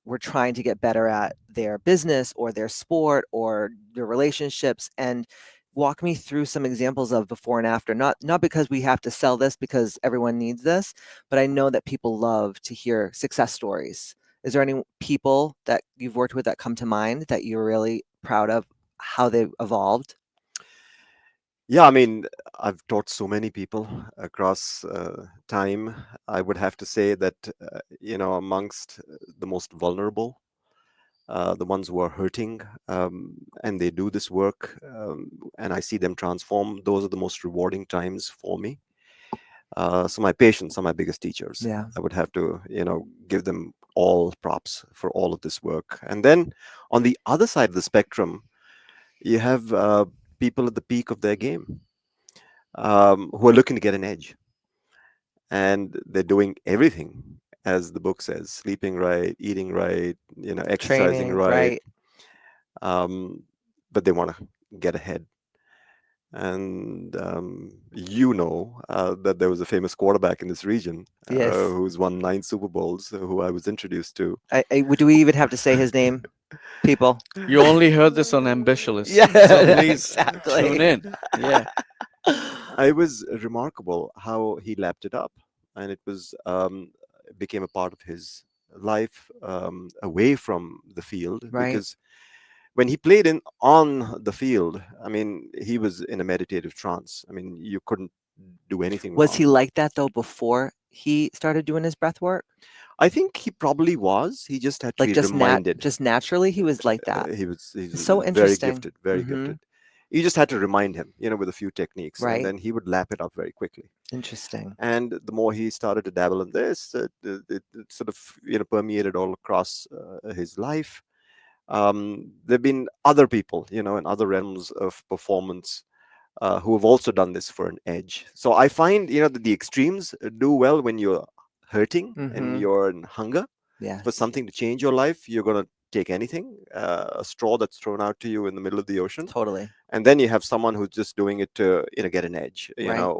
Speaker 1: were trying to get better at their business or their sport or their relationships, and walk me through some examples of before and after. Not because we have to sell this because everyone needs this, but I know that people love to hear success stories. Is there any people that you've worked with that come to mind that you're really proud of how they've evolved?
Speaker 3: Yeah, I mean, I've taught so many people across time. I would have to say that, amongst the most vulnerable, the ones who are hurting, and they do this work, and I see them transform, those are the most rewarding times for me. So my patients are my biggest teachers.
Speaker 1: Yeah.
Speaker 3: I would have to, give them all props for all of this work. And then on the other side of the spectrum, you have people at the peak of their game, who are looking to get an edge, and they're doing everything as the book says: sleeping right, eating right, exercising
Speaker 1: Training,
Speaker 3: right,
Speaker 1: right?
Speaker 3: um, but they want to get ahead. And that there was a famous quarterback in this region,
Speaker 1: Yes.
Speaker 3: who's won 9 Super Bowls, who I was introduced to.
Speaker 1: Do we even have to say his name, people?
Speaker 2: You only heard this on Ambitchious, so
Speaker 1: Yeah,
Speaker 2: please tune
Speaker 1: exactly.
Speaker 2: in. Yeah.
Speaker 3: It was remarkable how he lapped it up, and it became a part of his life, away from the field,
Speaker 1: Right.
Speaker 3: because when he played in on the field, I mean, he was in a meditative trance. I mean, you couldn't do anything
Speaker 1: Was
Speaker 3: wrong.
Speaker 1: he like that though before he started doing his breath work?
Speaker 3: I think he probably was. He just had to
Speaker 1: Like
Speaker 3: be reminded.
Speaker 1: just naturally he was like that.
Speaker 3: He's
Speaker 1: It's so
Speaker 3: very
Speaker 1: interesting.
Speaker 3: gifted, very
Speaker 1: Mm-hmm.
Speaker 3: gifted. You just had to remind him, with a few techniques, and
Speaker 1: Right.
Speaker 3: then he would lap it up very quickly.
Speaker 1: Interesting.
Speaker 3: And the more he started to dabble in this, it sort of permeated all across his life. There've been other people, in other realms of performance, who have also done this for an edge. So I find, that the extremes do well when you're hurting and
Speaker 1: Mm-hmm.
Speaker 3: you're in hunger for
Speaker 1: Yes.
Speaker 3: something to change your life. You're going to take anything, a straw that's thrown out to you in the middle of the ocean.
Speaker 1: Totally.
Speaker 3: And then you have someone who's just doing it to, get an edge.
Speaker 1: Right.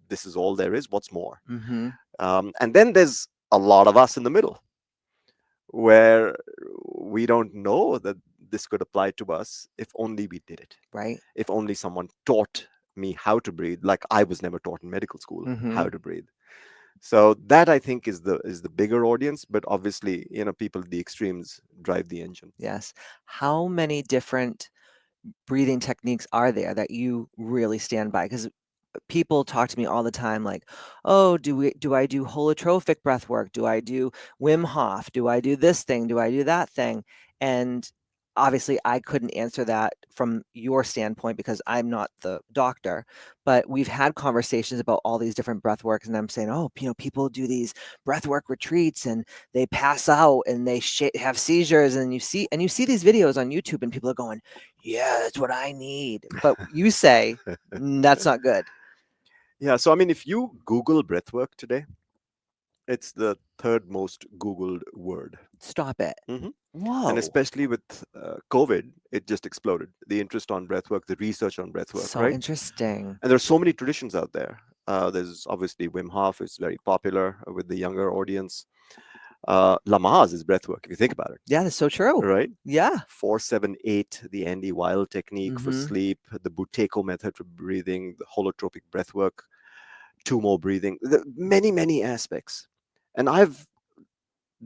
Speaker 3: This is all there is. What's more?
Speaker 1: Mm-hmm.
Speaker 3: And then there's a lot of us in the middle, where we don't know that this could apply to us if only we did it.
Speaker 1: Right.
Speaker 3: If only someone taught me how to breathe, like I was never taught in medical school
Speaker 1: Mm-hmm.
Speaker 3: how to breathe. So that I think is the bigger audience, but obviously, people at the extremes drive the engine.
Speaker 1: Yes. How many different breathing techniques are there that you really stand by? Because people talk to me all the time like, oh, do I do holotropic breath work? Do I do Wim Hof? Do I do this thing? Do I do that thing? And obviously I couldn't answer that from your standpoint because I'm not the doctor, but we've had conversations about all these different breath works, and I'm saying, oh, people do these breath work retreats and they pass out and they have seizures, and you see these videos on YouTube and people are going, yeah, that's what I need. But you say, That's not good."
Speaker 3: Yeah, so I mean, if you Google breathwork today, it's the third most Googled word.
Speaker 1: Stop it.
Speaker 3: hmm And
Speaker 1: Whoa.
Speaker 3: especially with COVID, it just exploded. The interest on breathwork, the research on breathwork,
Speaker 1: So
Speaker 3: right?
Speaker 1: interesting.
Speaker 3: And there are so many traditions out there. There's obviously Wim Hof is very popular with the younger audience. Lamaze is breathwork, if you think about it,
Speaker 1: Yeah, that's so true.
Speaker 3: right?
Speaker 1: Yeah.
Speaker 3: 4-7-8, the Andy Weil technique for
Speaker 1: Mhm.
Speaker 3: sleep, the Buteyko method for breathing, the holotropic breathwork, more breathing, many, many aspects. And I've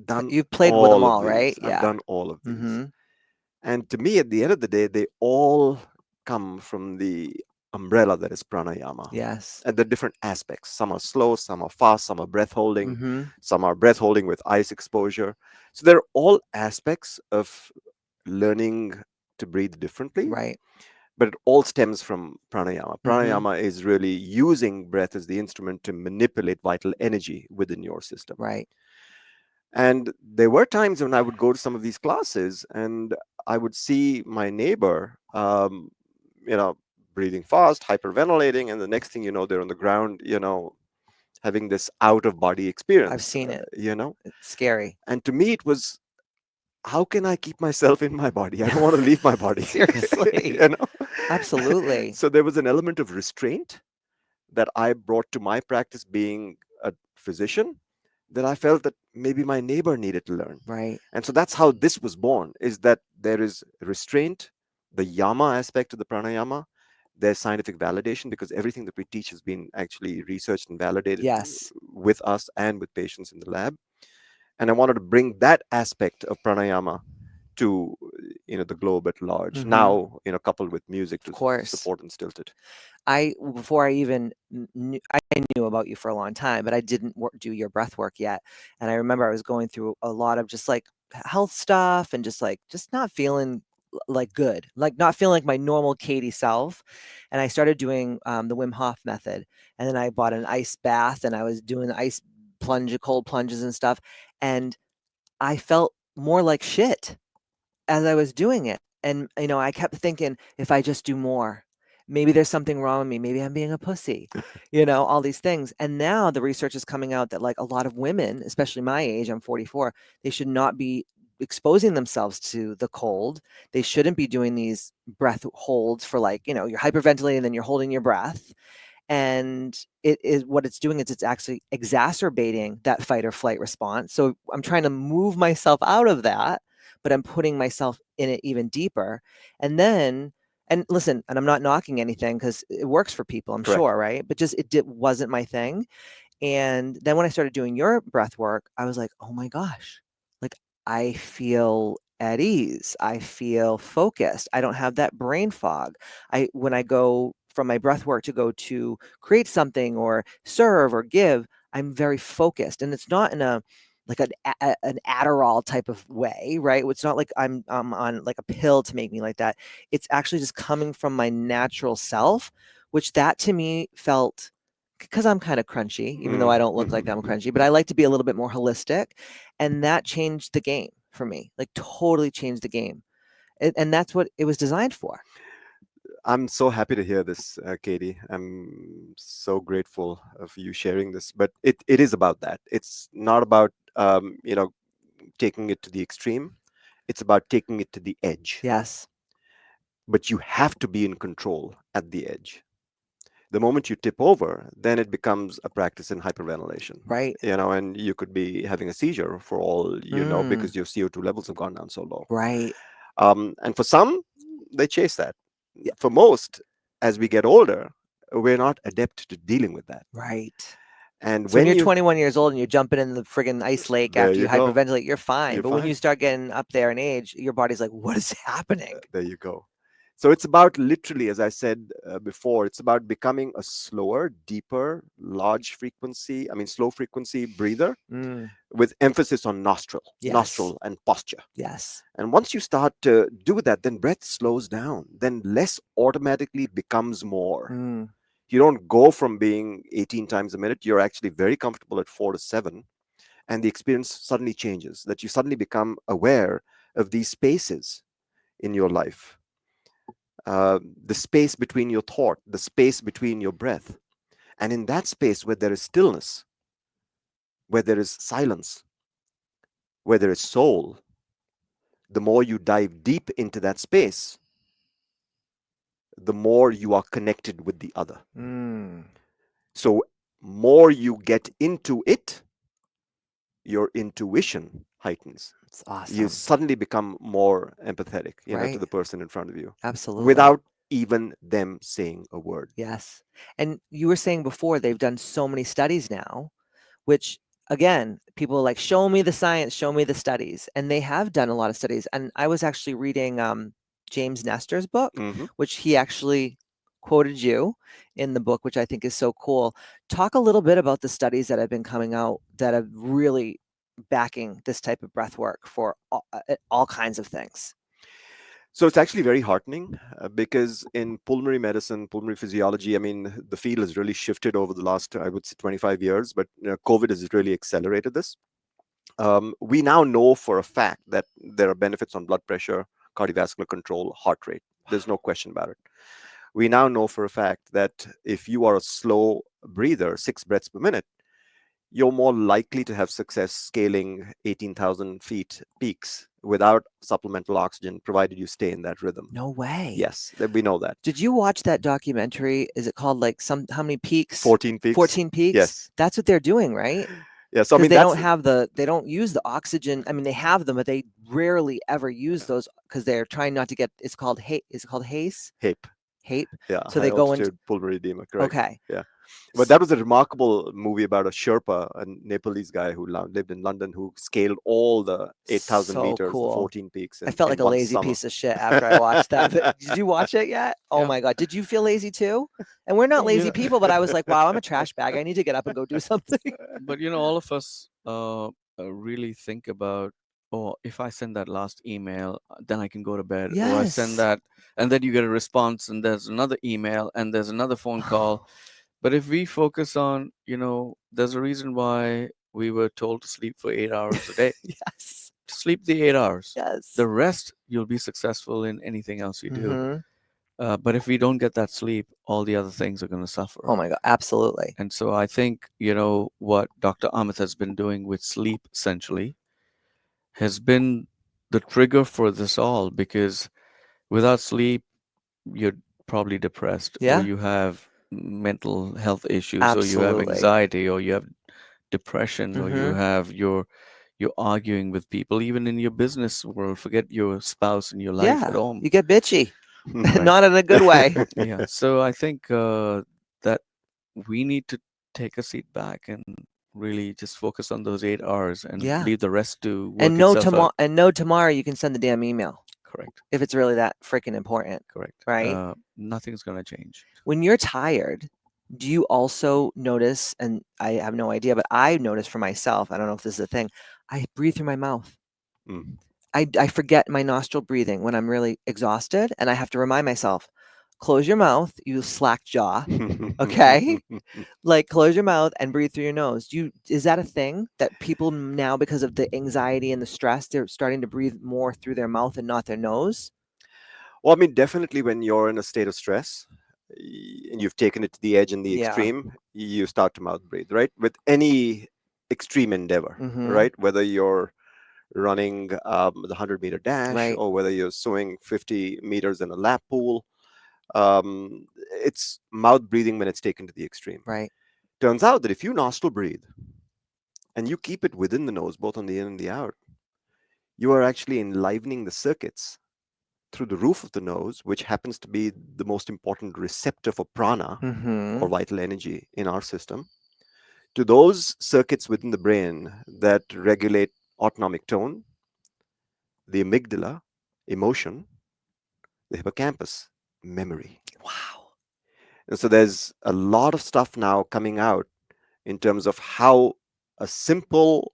Speaker 3: done
Speaker 1: You've played with them
Speaker 3: all of
Speaker 1: all, right?
Speaker 3: these. I've
Speaker 1: Yeah.
Speaker 3: done all of these.
Speaker 1: Mhm.
Speaker 3: And to me, at the end of the day, they all come from the umbrella that is pranayama.
Speaker 1: Yes.
Speaker 3: And the different aspects. Some are slow, some are fast, some are breath holding,
Speaker 1: Mhm.
Speaker 3: some are breath holding with ice exposure. So they're all aspects of learning to breathe differently,
Speaker 1: Right.
Speaker 3: but it all stems from pranayama.
Speaker 1: Mhm.
Speaker 3: Pranayama is really using breath as the instrument to manipulate vital energy within your system.
Speaker 1: Right.
Speaker 3: And there were times when I would go to some of these classes and I would see my neighbor, you know, breathing fast, hyperventilating, and the next thing you know, they're on the ground, having this out of body
Speaker 1: I've
Speaker 3: experience,
Speaker 1: seen it.
Speaker 3: you know.
Speaker 1: It's scary.
Speaker 3: And to me, it was, how can I keep myself in my body? I don't want to leave my body,
Speaker 1: Seriously.
Speaker 3: you know.
Speaker 1: Absolutely.
Speaker 3: So there was an element of restraint that I brought to my practice being a physician, that I felt that maybe my neighbor needed to learn.
Speaker 1: Right.
Speaker 3: And so that's how this was born, is that there is restraint, the yama aspect of the pranayama, there's scientific validation because everything that we teach has been actually researched and validated
Speaker 1: Yes.
Speaker 3: with us and with patients in the lab. And I wanted to bring that aspect of pranayama to the globe at large.
Speaker 1: Mhm.
Speaker 3: Now, coupled with music
Speaker 1: Of
Speaker 3: to
Speaker 1: course.
Speaker 3: support and stilt it.
Speaker 1: Before I even I knew about you for a long time, but I didn't do your breath work yet. And I remember I was going through a lot of just like health stuff and just not feeling like good, like not feeling like my normal Katie self. And I started doing the Wim Hof method. And then I bought an ice bath and I was doing ice cold plunges and stuff. And I felt more like shit as I was doing it. And, I kept thinking, if I just do more, maybe there's something wrong with me. Maybe I'm being a pussy, all these things. And now the research is coming out that like a lot of women, especially my age, I'm 44, they should not be exposing themselves to the cold. They shouldn't be doing these breath holds for like, you're hyperventilating and then you're holding your breath. And it is what it's doing is it's actually exacerbating that fight or flight response. So I'm trying to move myself out of that, but I'm putting myself in it even deeper. And listen, and I'm not knocking anything because it works for people, I'm
Speaker 3: Correct.
Speaker 1: sure, right? But just wasn't my thing. And then when I started doing your breath work, I was like, oh my gosh, like I feel at ease. I feel focused. I don't have that brain fog. When I go from my breath work to go to create something or serve or give, I'm very focused. And it's not in a like an Adderall type of way, right? It's not like I'm on like a pill to make me like that. It's actually just coming from my natural self, which that to me felt because I'm kind of crunchy, even though I don't look like I'm crunchy, but I like to be a little bit more holistic. And that changed the game for me, like totally changed the game. And that's what it was designed for.
Speaker 3: I'm so happy to hear this, Katie. I'm so grateful for you sharing this. But it is about that. It's not about taking it to the extreme. It's about taking it to the edge.
Speaker 1: Yes.
Speaker 3: But you have to be in control at the edge. The moment you tip over, then it becomes a practice in hyperventilation.
Speaker 1: Right.
Speaker 3: And you could be having a seizure for all
Speaker 1: Mm,
Speaker 3: because your CO2 levels have gone down so low.
Speaker 1: right.
Speaker 3: And for some, they chase that.
Speaker 1: Yeah.
Speaker 3: For most, as we get older, we're not adept to dealing with that.
Speaker 1: Right.
Speaker 3: And
Speaker 1: So when
Speaker 3: when
Speaker 1: you're
Speaker 3: you,
Speaker 1: 21 years old and you're jumping in the friggin' ice lake
Speaker 3: there
Speaker 1: after you
Speaker 3: you go,
Speaker 1: hyperventilate, you're fine.
Speaker 3: you're
Speaker 1: But when you
Speaker 3: fine.
Speaker 1: start getting up there in age, your body's like, what is happening?
Speaker 3: There you go. So it's about literally, as I said before, it's about becoming a slower, deeper, large frequency, I mean, slow frequency breather
Speaker 1: Mm,
Speaker 3: with emphasis on
Speaker 1: yes.
Speaker 3: nostril and posture.
Speaker 1: Yes.
Speaker 3: And once you start to do that, then breath slows down. Then less automatically becomes more.
Speaker 1: Mm,
Speaker 3: You don't go from being 18 times a minute, you're actually very comfortable at 4 to 7. And the experience suddenly changes, that you suddenly become aware of these spaces in your life, the space between your thought, the space between your breath. And in that space where there is stillness, where there is silence, where there is soul, the more you dive deep into that space, the more you are connected with the other.
Speaker 1: mm.
Speaker 3: So, more you get into it, your intuition heightens.
Speaker 1: It's
Speaker 3: You
Speaker 1: awesome.
Speaker 3: suddenly become more empathetic, to
Speaker 1: Right.
Speaker 3: the person in front of you
Speaker 1: Absolutely.
Speaker 3: without even them saying a word.
Speaker 1: Yes. And you were saying before they've done so many studies now, which again, people are like, show me the science, show me the studies. And they have done a lot of studies. And I was actually reading James Nestor's book,
Speaker 3: Hmm.
Speaker 1: which he actually quoted you in the book, which I think is so cool. Talk a little bit about the studies that have been coming out that have really backing this type of breath work for all kinds of things.
Speaker 3: So it's actually very heartening because in pulmonary medicine, pulmonary physiology, I mean, the field has really shifted over the last, I would say, 25 years, but COVID has really accelerated this. We now know for a fact that there are benefits on blood pressure, cardiovascular control, heart rate. There's no question about it. We now know for a fact that if you are a slow breather, 6 breaths per minute, you're more likely to have success scaling 18,000 feet peaks without supplemental oxygen, provided you stay in that rhythm.
Speaker 1: No way.
Speaker 3: Yes, we know that.
Speaker 1: Did you watch that documentary? Is it called like how many peaks?
Speaker 3: 14 peaks.
Speaker 1: 14 peaks?
Speaker 3: Yes.
Speaker 1: That's what they're doing, right?
Speaker 3: Yeah. So I
Speaker 1: Because
Speaker 3: mean,
Speaker 1: they
Speaker 3: that's
Speaker 1: don't have they don't use the oxygen. I mean, they have them, but they rarely ever use those because they're trying not to get, it's called is it called haze?
Speaker 3: HAPE.
Speaker 1: HAPE?
Speaker 3: Yeah,
Speaker 1: So
Speaker 3: high
Speaker 1: they go into,
Speaker 3: altitude pulmonary edema. Correct.
Speaker 1: okay.
Speaker 3: Yeah. But that was a remarkable movie about a Sherpa, a Nepalese guy who lived in London, who scaled all the 8,000
Speaker 1: So
Speaker 3: meters, the
Speaker 1: cool.
Speaker 3: 14 peaks
Speaker 1: I
Speaker 3: in,
Speaker 1: felt
Speaker 3: in
Speaker 1: like a
Speaker 3: one
Speaker 1: lazy
Speaker 3: summer.
Speaker 1: piece of shit after I watched that. But did you watch it yet? Oh
Speaker 2: Yeah.
Speaker 1: my God. Did you feel lazy too? And we're not
Speaker 2: Well,
Speaker 1: lazy people, but I was like, wow, I'm a trash bag. I need to get up and go do something.
Speaker 2: but all of us really think about, oh, if I send that last email, then I can go to bed. Or I send
Speaker 1: Yes.
Speaker 2: that, and then you get a response, and there's another email, and there's another phone call. But if we focus on, there's a reason why we were told to sleep for 8 hours a day.
Speaker 1: Yes.
Speaker 2: Sleep the 8 hours.
Speaker 1: Yes.
Speaker 2: The rest, you'll be successful in anything else you do.
Speaker 1: Mm-hmm.
Speaker 2: But if we don't get that sleep, all the other things are going to
Speaker 1: Oh
Speaker 2: suffer.
Speaker 1: my God. Absolutely.
Speaker 2: And so I think, what Dr. Amit has been doing with sleep essentially has been the trigger for this all, because without sleep, you're probably depressed, or
Speaker 1: Yeah.
Speaker 2: you have mental health issues, or you have
Speaker 1: Absolutely.
Speaker 2: anxiety, or you have depression, or
Speaker 1: Mm-hmm.
Speaker 2: you're arguing with people, even in your business world. Forget your spouse and your life at
Speaker 1: Yeah.
Speaker 2: home.
Speaker 1: You get bitchy,
Speaker 2: Right.
Speaker 1: not in a good way.
Speaker 2: Yeah. So I think that we need to take a seat back and really just focus on those 8 hours and
Speaker 1: Yeah.
Speaker 2: leave the rest to
Speaker 1: And
Speaker 2: work itself out.
Speaker 1: know tomorrow you can send the damn email
Speaker 2: Correct.
Speaker 1: if it's really that freaking important,
Speaker 2: Correct.
Speaker 1: right?
Speaker 2: Nothing's gonna change.
Speaker 1: When you're tired, do you also notice, and I have no idea, but I notice for myself, I don't know if this is a thing, I breathe through my mouth.
Speaker 3: Mm.
Speaker 1: I forget my nostril breathing when I'm really exhausted, and I have to remind myself, close your mouth, you slack jaw, okay? Like, close your mouth and breathe through your nose. Is that a thing that people now, because of the anxiety and the stress, they're starting to breathe more through their mouth and not their nose?
Speaker 3: Well, I mean, definitely when you're in a state of stress and you've taken it to the edge and the
Speaker 1: Yeah.
Speaker 3: extreme, you start to mouth breathe, right? With any extreme endeavor,
Speaker 1: Mm-hmm.
Speaker 3: right? Whether you're running the 100-meter dash
Speaker 1: Right.
Speaker 3: or whether you're swimming 50 meters in a lap pool, it's mouth breathing when it's taken to the extreme.
Speaker 1: Right.
Speaker 3: Turns out that if you nostril breathe and you keep it within the nose, both on the in and the out, you are actually enlivening the circuits through the roof of the nose, which happens to be the most important receptor for prana or
Speaker 1: Mm-hmm.
Speaker 3: vital energy in our system. to those circuits within the brain that regulate autonomic tone, the amygdala, emotion, the hippocampus, memory.
Speaker 1: Wow.
Speaker 3: And so there's a lot of stuff now coming out in terms of how a simple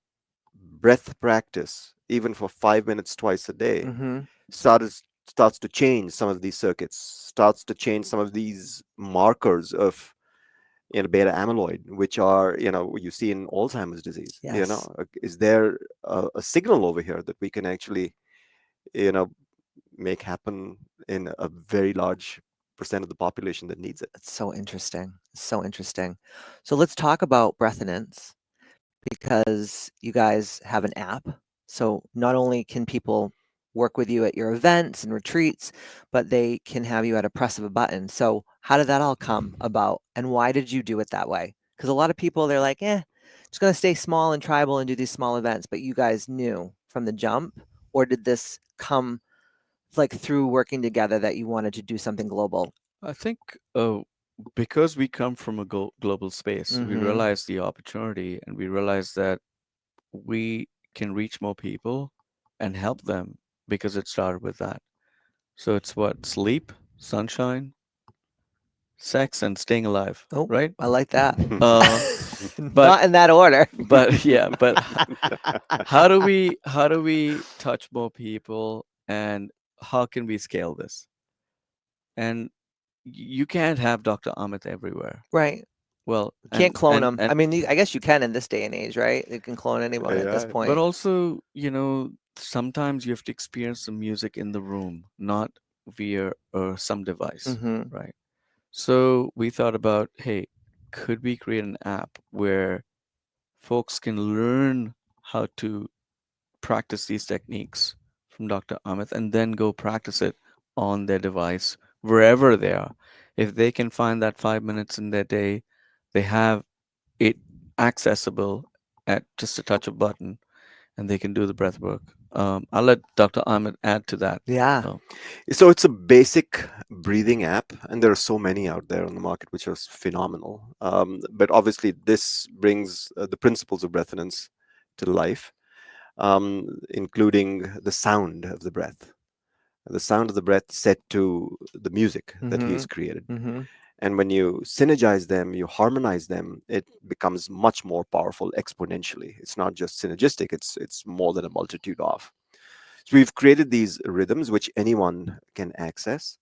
Speaker 3: breath practice, even for 5 minutes twice a day,
Speaker 1: Mm-hmm.
Speaker 3: starts starts to change some of these circuits, starts to change some of these markers of beta amyloid, which are you see in Alzheimer's disease.
Speaker 1: Yes.
Speaker 3: Is there a signal over here that we can actually you know make happen in a very large percent of the population that needs it?
Speaker 1: It's so interesting. So interesting. So let's talk about Breathonance because you guys have an app. So not only can people work with you at your events and retreats, but they can have you at a press of a button. So how did that all come about, and why did you do it that way? Because a lot of people, they're like, just going to stay small and tribal and do these small events. But you guys knew from the jump, or did this come like through working together that you wanted to do something global?
Speaker 2: I think because we come from a global space, we
Speaker 1: Mm-hmm.
Speaker 2: realize the opportunity and we realize that we can reach more people and help them because it started with that. So it's what? Sleep, sunshine, sex, and staying alive,
Speaker 1: Oh,
Speaker 2: right?
Speaker 1: I like that.
Speaker 2: Uh, but
Speaker 1: Not in that order.
Speaker 2: yeah, but how do we touch more people and how can we scale this? And you can't have Dr. Amit everywhere.
Speaker 1: Right.
Speaker 2: Well,
Speaker 1: You can't
Speaker 2: and
Speaker 1: clone
Speaker 2: and
Speaker 1: them.
Speaker 2: and
Speaker 1: I mean, I guess you can in this day and age, right? You can clone anyone at this
Speaker 3: AI.
Speaker 2: but
Speaker 1: point.
Speaker 2: also, sometimes you have to experience the music in the room, not via some device,
Speaker 1: Mm-hmm.
Speaker 2: right? So we thought about, hey, could we create an app where folks can learn how to practice these techniques from Dr. Amit and then go practice it on their device wherever they are. If they can find that 5 minutes in their day, they have it accessible at just a touch of button and they can do the breath work. I'll let Dr. Ahmed add to that.
Speaker 1: Yeah.
Speaker 2: Uh,
Speaker 3: So it's a basic breathing app, and there are so many out there on the market which are phenomenal. But obviously, this brings the principles of breathance to life, including the sound of the breath, the sound of the breath set to the music that
Speaker 1: Mm-hmm.
Speaker 3: he's created.
Speaker 1: Mm-hmm.
Speaker 3: And when you synergize them, you harmonize them, it becomes much more powerful exponentially. It's not just synergistic; it's more than a multitude of. So we've created these rhythms which anyone can access,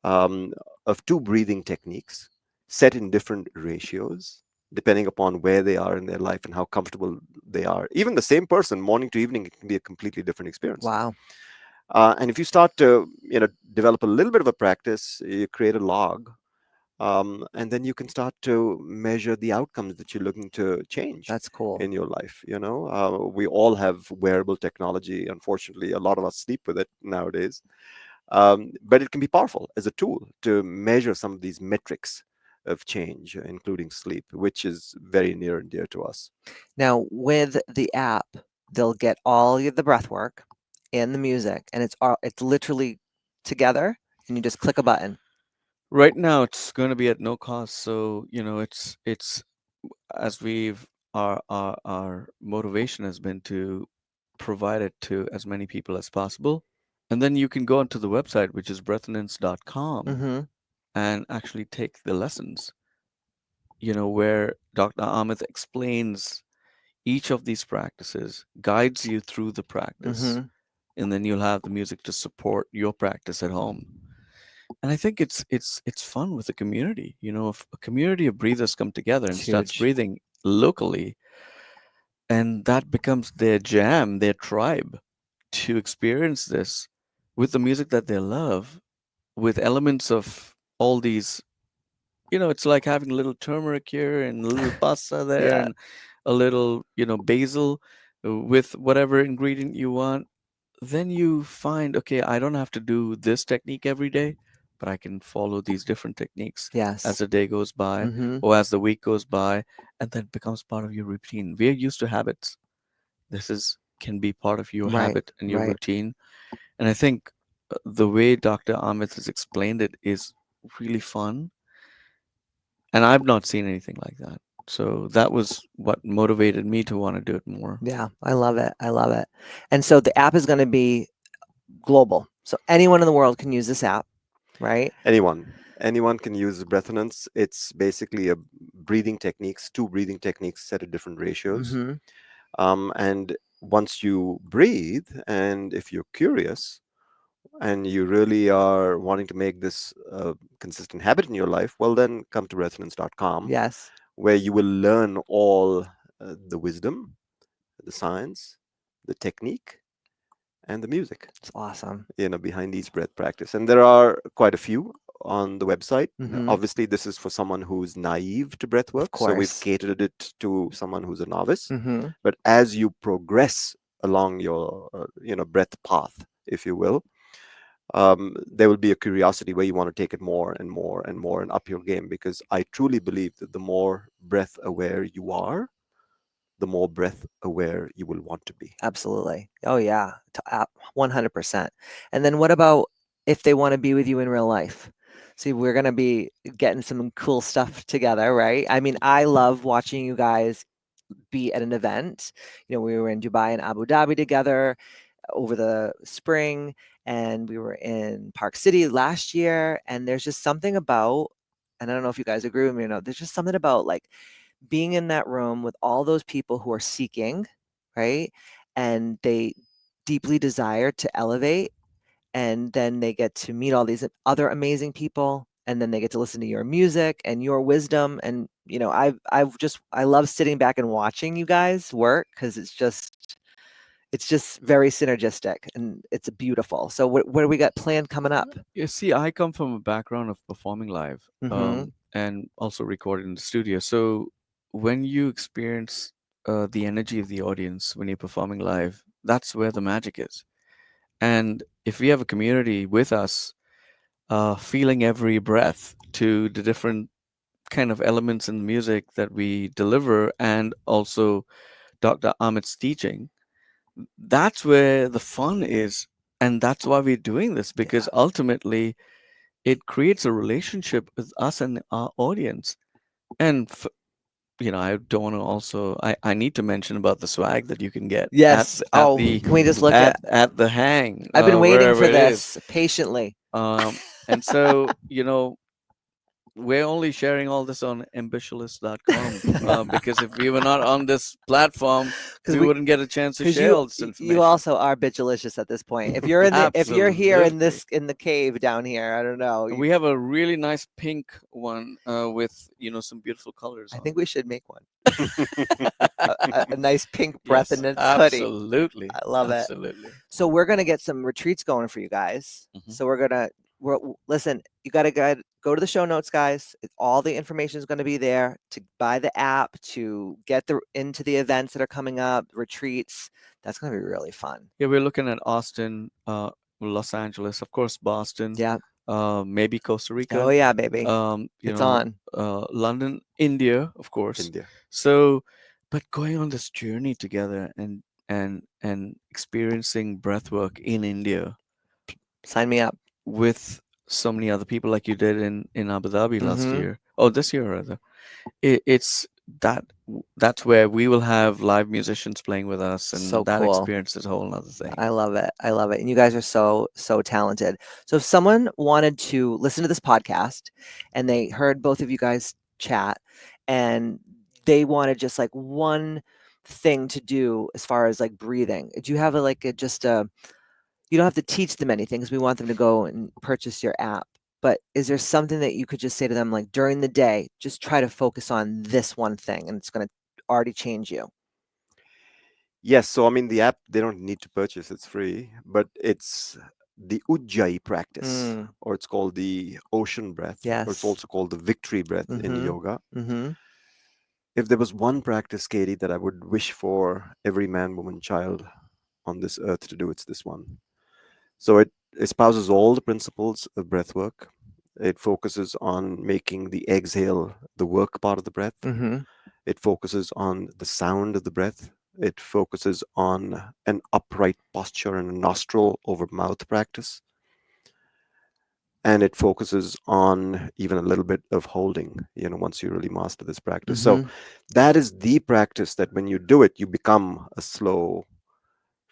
Speaker 3: um, of two breathing techniques set in different ratios depending upon where they are in their life and how comfortable they are. Even the same person, morning to evening, it can be a completely different experience.
Speaker 1: Wow.
Speaker 3: And if you start to develop a little bit of a practice, you create a log, and then you can start to measure the outcomes that you're looking to change
Speaker 1: That's cool.
Speaker 3: in your life. We all have wearable technology. Unfortunately, a lot of us sleep with it nowadays, but it can be powerful as a tool to measure some of these metrics of change, including sleep, which is very near and dear to us.
Speaker 1: Now, with the app, they'll get all of the breath work and the music, and it's literally together, and you just click a button.
Speaker 2: right now, it's going to be at no cost. So, it's as our motivation has been to provide it to as many people as possible. And then you can go onto the website, which is breathonance.com,
Speaker 1: Mm-hmm.
Speaker 2: and actually take the lessons, where Dr. Amit explains each of these practices, guides you through the practice,
Speaker 1: Mm-hmm.
Speaker 2: and then you'll have the music to support your practice at home. And I think it's fun with the community. If a community of breathers come together
Speaker 1: It's
Speaker 2: and starts
Speaker 1: huge.
Speaker 2: breathing locally, and that becomes their jam, their tribe, to experience this with the music that they love, with elements of all these. It's like having a little turmeric here and a little pasta there
Speaker 1: Yeah.
Speaker 2: and a little, basil with whatever ingredient you want. Then you find, okay, I don't have to do this technique every day, but I can follow these different techniques as
Speaker 1: Yes.
Speaker 2: the day goes by
Speaker 1: Mm-hmm.
Speaker 2: or as the week goes by, and that becomes part of your routine. We're used to habits. This is can be part of your
Speaker 1: Right.
Speaker 2: habit and your
Speaker 1: Right.
Speaker 2: routine. And I think the way Dr. Amit has explained it is really fun, and I've not seen anything like that. So that was what motivated me to want to do it more.
Speaker 1: Yeah, I love it. I love it. And so the app is going to be global. So anyone in the world can use this app, right?
Speaker 3: Anyone can use Breathonance. It's basically a breathing techniques, two breathing techniques set at different ratios.
Speaker 1: Mm-hmm.
Speaker 3: And once you breathe, and if you're curious and you really are wanting to make this a consistent habit in your life, well, then come to resonance.com,
Speaker 1: Yes.
Speaker 3: where you will learn all the wisdom, the science, the technique, and the music,
Speaker 1: It's awesome.
Speaker 3: behind each breath practice. And there are quite a few on the website.
Speaker 1: Mm-hmm.
Speaker 3: Obviously, this is for someone who's naive to breath
Speaker 1: Of
Speaker 3: work, so we've
Speaker 1: course.
Speaker 3: catered it to someone who's a novice.
Speaker 1: Mm-hmm.
Speaker 3: But as you progress along your breath path, if you will, there will be a curiosity where you want to take it more and more and more and up your game, because I truly believe that the more breath aware you are, the more breath aware you will want to be.
Speaker 1: Absolutely. Oh yeah, 100%. And then what about if they want to be with you in real life? See, we're going to be getting some cool stuff together, right? I mean, I love watching you guys be at an event. We were in Dubai and Abu Dhabi together over the spring, and we were in Park City last year. And there's just something about, and I don't know if you guys agree with me or not, there's just something about like being in that room with all those people who are seeking, right? And they deeply desire to elevate, and then they get to meet all these other amazing people, and then they get to listen to your music and your wisdom. And I love sitting back and watching you guys work, because it's just very synergistic, and it's beautiful. So what do we got planned coming up?
Speaker 2: You see, I come from a background of performing live,
Speaker 1: Mm-hmm.
Speaker 2: and also recorded in the studio. So when you experience the energy of the audience when you're performing live, that's where the magic is. And if we have a community with us, feeling every breath to the different kind of elements in the music that we deliver, and also Dr. Amit's teaching, that's where the fun is. And that's why we're doing this,
Speaker 1: Yeah.
Speaker 2: because ultimately it creates a relationship with us and our audience. And I don't want to also, I need to mention about the swag that you can get
Speaker 1: Yes. Oh, can we just look
Speaker 2: at the hang,
Speaker 1: I've been waiting
Speaker 2: wherever
Speaker 1: for
Speaker 2: it is.
Speaker 1: this patiently.
Speaker 2: And so, we're only sharing all this on ambitioususcom, because if we were not on this platform, we wouldn't get a chance to
Speaker 1: Because
Speaker 2: share all this
Speaker 1: you
Speaker 2: information.
Speaker 1: also are bitchalicious at this point. If you're here
Speaker 2: Absolutely.
Speaker 1: in the cave down here, I don't know.
Speaker 2: We have a really nice pink one, with some beautiful colors
Speaker 1: I
Speaker 2: on
Speaker 1: think
Speaker 2: it.
Speaker 1: we should make one. A nice pink
Speaker 2: Yes,
Speaker 1: breathonance hoodie.
Speaker 2: absolutely,
Speaker 1: I love it.
Speaker 2: absolutely.
Speaker 1: So we're gonna get some retreats going for you guys.
Speaker 2: Mhm.
Speaker 1: So listen. You gotta go to the show notes, guys. All the information is gonna be there to buy the app, to get into the events that are coming up, retreats. That's gonna be really fun.
Speaker 2: Yeah, we're looking at Austin, Los Angeles, of course, Boston,
Speaker 1: Yeah.
Speaker 2: maybe Costa
Speaker 1: Oh
Speaker 2: Rica,
Speaker 1: yeah, baby. It's on.
Speaker 2: London, India, of course.
Speaker 3: India.
Speaker 2: So, but going on this journey together, and experiencing breathwork in India
Speaker 1: Sign me up.
Speaker 2: with so many other people, like you did in Abu Dhabi last
Speaker 1: Mm-hmm.
Speaker 2: year. Oh, this year rather. It's that that's where we will have live musicians playing with us,
Speaker 1: So
Speaker 2: and that
Speaker 1: cool.
Speaker 2: experience is a whole other thing.
Speaker 1: I love it. I love it. And you guys are so talented. So if someone wanted to listen to this podcast and they heard both of you guys chat, and they wanted just like one thing to do as far as like breathing, do you have just a, you don't have to teach them anything, because we want them to go and purchase your app. But is there something that you could just say to them, like during the day, just try to focus on this one thing, and it's going to already change you?
Speaker 3: Yes, so I mean, the app, they don't need to purchase, it's free, but it's the Ujjayi practice,
Speaker 1: Mm,
Speaker 3: or it's called the ocean breath, or it's
Speaker 1: yes.
Speaker 3: also called the victory breath in
Speaker 1: Mm-hmm.
Speaker 3: yoga.
Speaker 1: Mm-hmm.
Speaker 3: If there was one practice, Katie, that I would wish for every man, woman, child on this earth to do, it's this one. So it espouses all the principles of breath work. It focuses on making the exhale the work part of the breath.
Speaker 1: Mm-hmm.
Speaker 3: It focuses on the sound of the breath. It focuses on an upright posture and a nostril over mouth practice. and it focuses on even a little bit of holding, once you really master this practice. So
Speaker 1: Mm-hmm.
Speaker 3: that is the practice that when you do it, you become a slow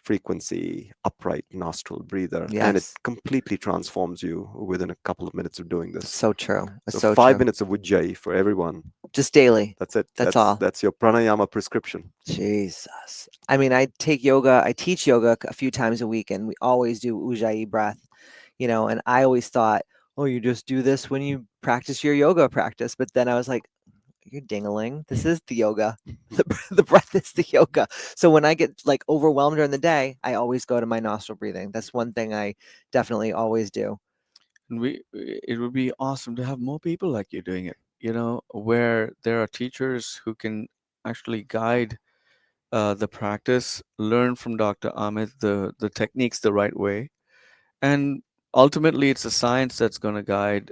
Speaker 3: frequency, upright nostril breather, and it
Speaker 1: Yes.
Speaker 3: completely transforms you within a couple of minutes of doing
Speaker 1: It's
Speaker 3: this.
Speaker 1: so true. It's
Speaker 3: So
Speaker 1: so
Speaker 3: 5
Speaker 1: true.
Speaker 3: minutes of Ujjayi for everyone.
Speaker 1: Just daily.
Speaker 3: That's it.
Speaker 1: That's
Speaker 3: That's
Speaker 1: all.
Speaker 3: that's your pranayama prescription.
Speaker 1: Jesus. I mean, I take yoga, I teach yoga a few times a week, and we always do Ujjayi breath, and I always thought, oh, you just do this when you practice your yoga practice. But then I was like, you're dingling. This is the yoga. The breath is the yoga. So when I get like overwhelmed during the day, I always go to my nostril breathing. That's one thing I definitely always do.
Speaker 2: And it would be awesome to have more people like you doing it, where there are teachers who can actually guide the practice, learn from Dr. Amit the techniques the right way. And ultimately, it's a science that's going to guide,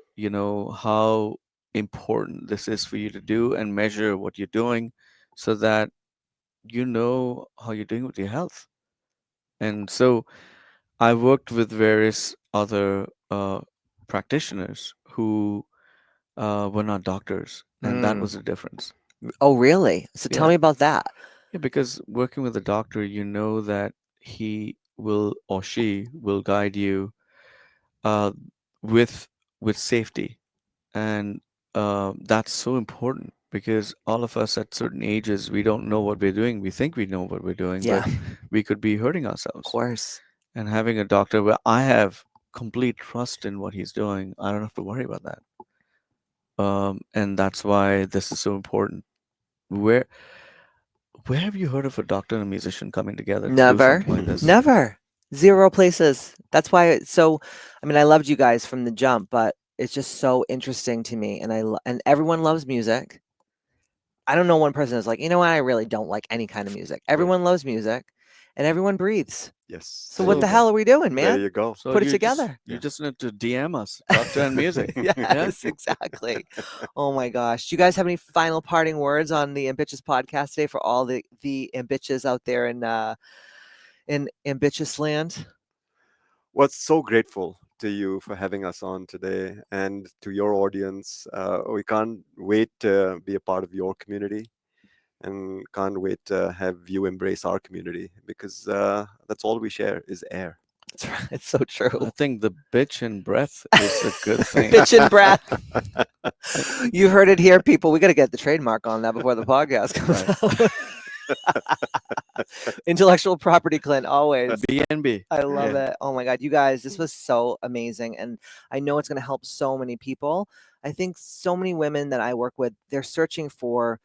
Speaker 2: how important this is for you to do and measure what you're doing so that you know how you're doing with your health. And so I've worked with various other practitioners who were not doctors, and that
Speaker 1: Mm.
Speaker 2: was the difference.
Speaker 1: Oh, really? So tell
Speaker 2: Yeah,
Speaker 1: me about that.
Speaker 2: yeah, because working with a doctor, you know that he will or she will guide you uh, with safety, and that's so important because all of us at certain ages we don't know what we're doing. We think we know what we're doing,
Speaker 1: Yeah,
Speaker 2: but we could be hurting
Speaker 1: of
Speaker 2: ourselves.
Speaker 1: course.
Speaker 2: And having a doctor where I have complete trust in what he's doing, I don't have to worry about that. And that's why this is so important. Where where have you heard of a doctor and a musician coming together to do
Speaker 1: Never,
Speaker 2: something like this?
Speaker 1: never. Zero places. That's why it's so. I mean, I loved you guys from the jump, but it's just so interesting to me, and and everyone loves music. I don't know one person that's like, you know what, I really don't like any kind of music.
Speaker 3: Right.
Speaker 1: Everyone loves music, and everyone breathes.
Speaker 3: Yes.
Speaker 1: So
Speaker 3: There
Speaker 1: what
Speaker 3: you
Speaker 1: the
Speaker 2: So
Speaker 3: go.
Speaker 1: hell are we doing,
Speaker 3: There
Speaker 1: man?
Speaker 3: you go.
Speaker 2: so
Speaker 1: Put it
Speaker 2: you just
Speaker 1: together.
Speaker 2: you
Speaker 3: Yeah.
Speaker 2: just need to DM us, doctor and music. Yeah.
Speaker 1: Yes, exactly. Oh my gosh. Do you guys have any final parting words on the Ambitchious podcast today for all the ambitious out there in ambitious land?
Speaker 3: Well, so grateful to you for having us on today and to your audience. We can't wait to be a part of your community and can't wait to have you embrace our community because that's all we share is air.
Speaker 1: That's right. It's so true.
Speaker 2: I think the bitch and breath is a good thing.
Speaker 1: Bitch and breath.
Speaker 2: Uh,
Speaker 1: You heard it here, people. We got to get the trademark on that before the podcast comes
Speaker 2: Right.
Speaker 1: out. Intellectual property, Clint, always.
Speaker 2: BNB.
Speaker 1: I love
Speaker 2: Yeah.
Speaker 1: it. Oh my God. You guys, this was so amazing. And I know it's going to help so many people. I think so many women that I work with, they're searching for,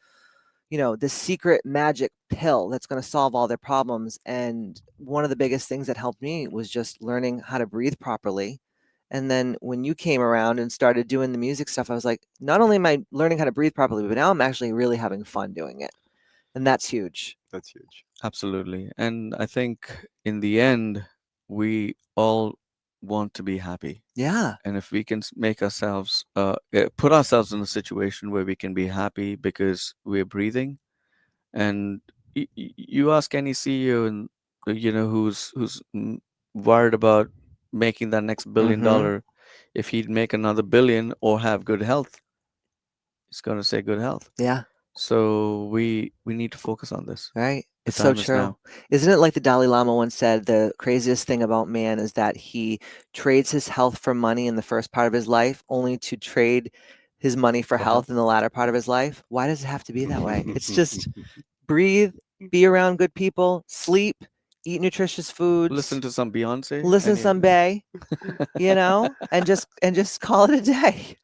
Speaker 1: the secret magic pill that's going to solve all their problems. And one of the biggest things that helped me was just learning how to breathe properly. And then when you came around and started doing the music stuff, I was like, not only am I learning how to breathe properly, but now I'm actually really having fun doing it. And that's huge.
Speaker 3: That's huge.
Speaker 2: Absolutely. And I think in the end, we all want to be happy.
Speaker 1: Yeah.
Speaker 2: And if we can make ourselves, put ourselves in a situation where we can be happy because we're breathing, and you ask any CEO and who's worried about making that next billion
Speaker 1: Mm-hmm.
Speaker 2: dollar, if he'd make another billion or have good health, he's going to say good health.
Speaker 1: Yeah.
Speaker 2: So we need to focus on this.
Speaker 1: Right.
Speaker 2: The
Speaker 1: It's so
Speaker 2: time is
Speaker 1: true.
Speaker 2: now.
Speaker 1: Isn't it like the Dalai Lama once said, the craziest thing about man is that he trades his health for money in the first part of his life, only to trade his money for
Speaker 3: For health.
Speaker 1: health in the latter part of his life? Why does it have to be that way? It's just breathe, be around good people, sleep, eat nutritious
Speaker 2: Listen
Speaker 1: foods,
Speaker 2: to some Beyonce
Speaker 1: listen
Speaker 2: and
Speaker 1: to some Bay, and just call it a day.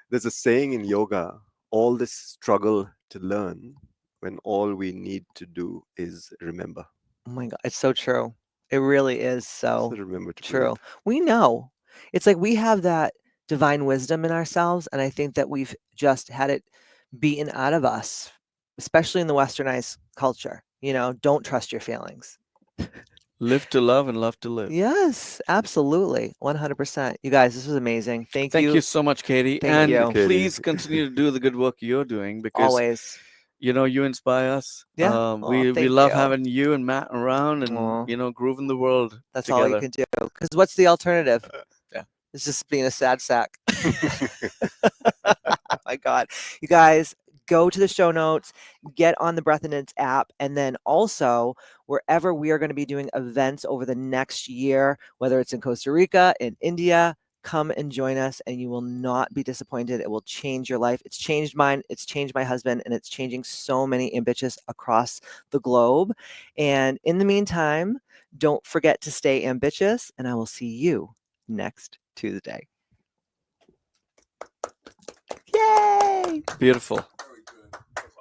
Speaker 3: There's a saying in yoga, all this struggle to learn when all we need to do is remember.
Speaker 1: Oh my God, it's so true. It really is
Speaker 3: So
Speaker 1: so
Speaker 3: remember to breathe.
Speaker 1: true. We know. It's like we have that divine wisdom in ourselves, and I think that we've just had it beaten out of us, especially in the westernized culture. Don't trust your feelings.
Speaker 2: live to love and love to live.
Speaker 1: Yes, absolutely. 100%. You guys, this was amazing. Thank
Speaker 2: Thank
Speaker 1: you.
Speaker 2: you so much, Katie.
Speaker 1: Thank
Speaker 3: Thank you,
Speaker 2: And
Speaker 1: you.
Speaker 3: Katie.
Speaker 2: please continue to do the good work you're doing because
Speaker 1: Always.
Speaker 2: you inspire us.
Speaker 1: Yeah. Oh,
Speaker 2: We
Speaker 1: thank
Speaker 2: love
Speaker 1: you.
Speaker 2: having you and Matt around and
Speaker 1: Oh,
Speaker 2: grooving the world
Speaker 1: that's all you
Speaker 2: together.
Speaker 1: can do. Because what's the alternative?
Speaker 2: Yeah.
Speaker 1: It's just being a sad sack. Oh my God. You guys, go to the show notes, get on the Breathonance app, and then also wherever we are going to be doing events over the next year, whether it's in Costa Rica, in India, come and join us and you will not be disappointed. It will change your life. It's changed mine. It's changed my husband, and it's changing so many ambitious across the globe. And in the meantime, don't forget to stay ambitious, and I will see you next Tuesday. Yay!
Speaker 2: Beautiful.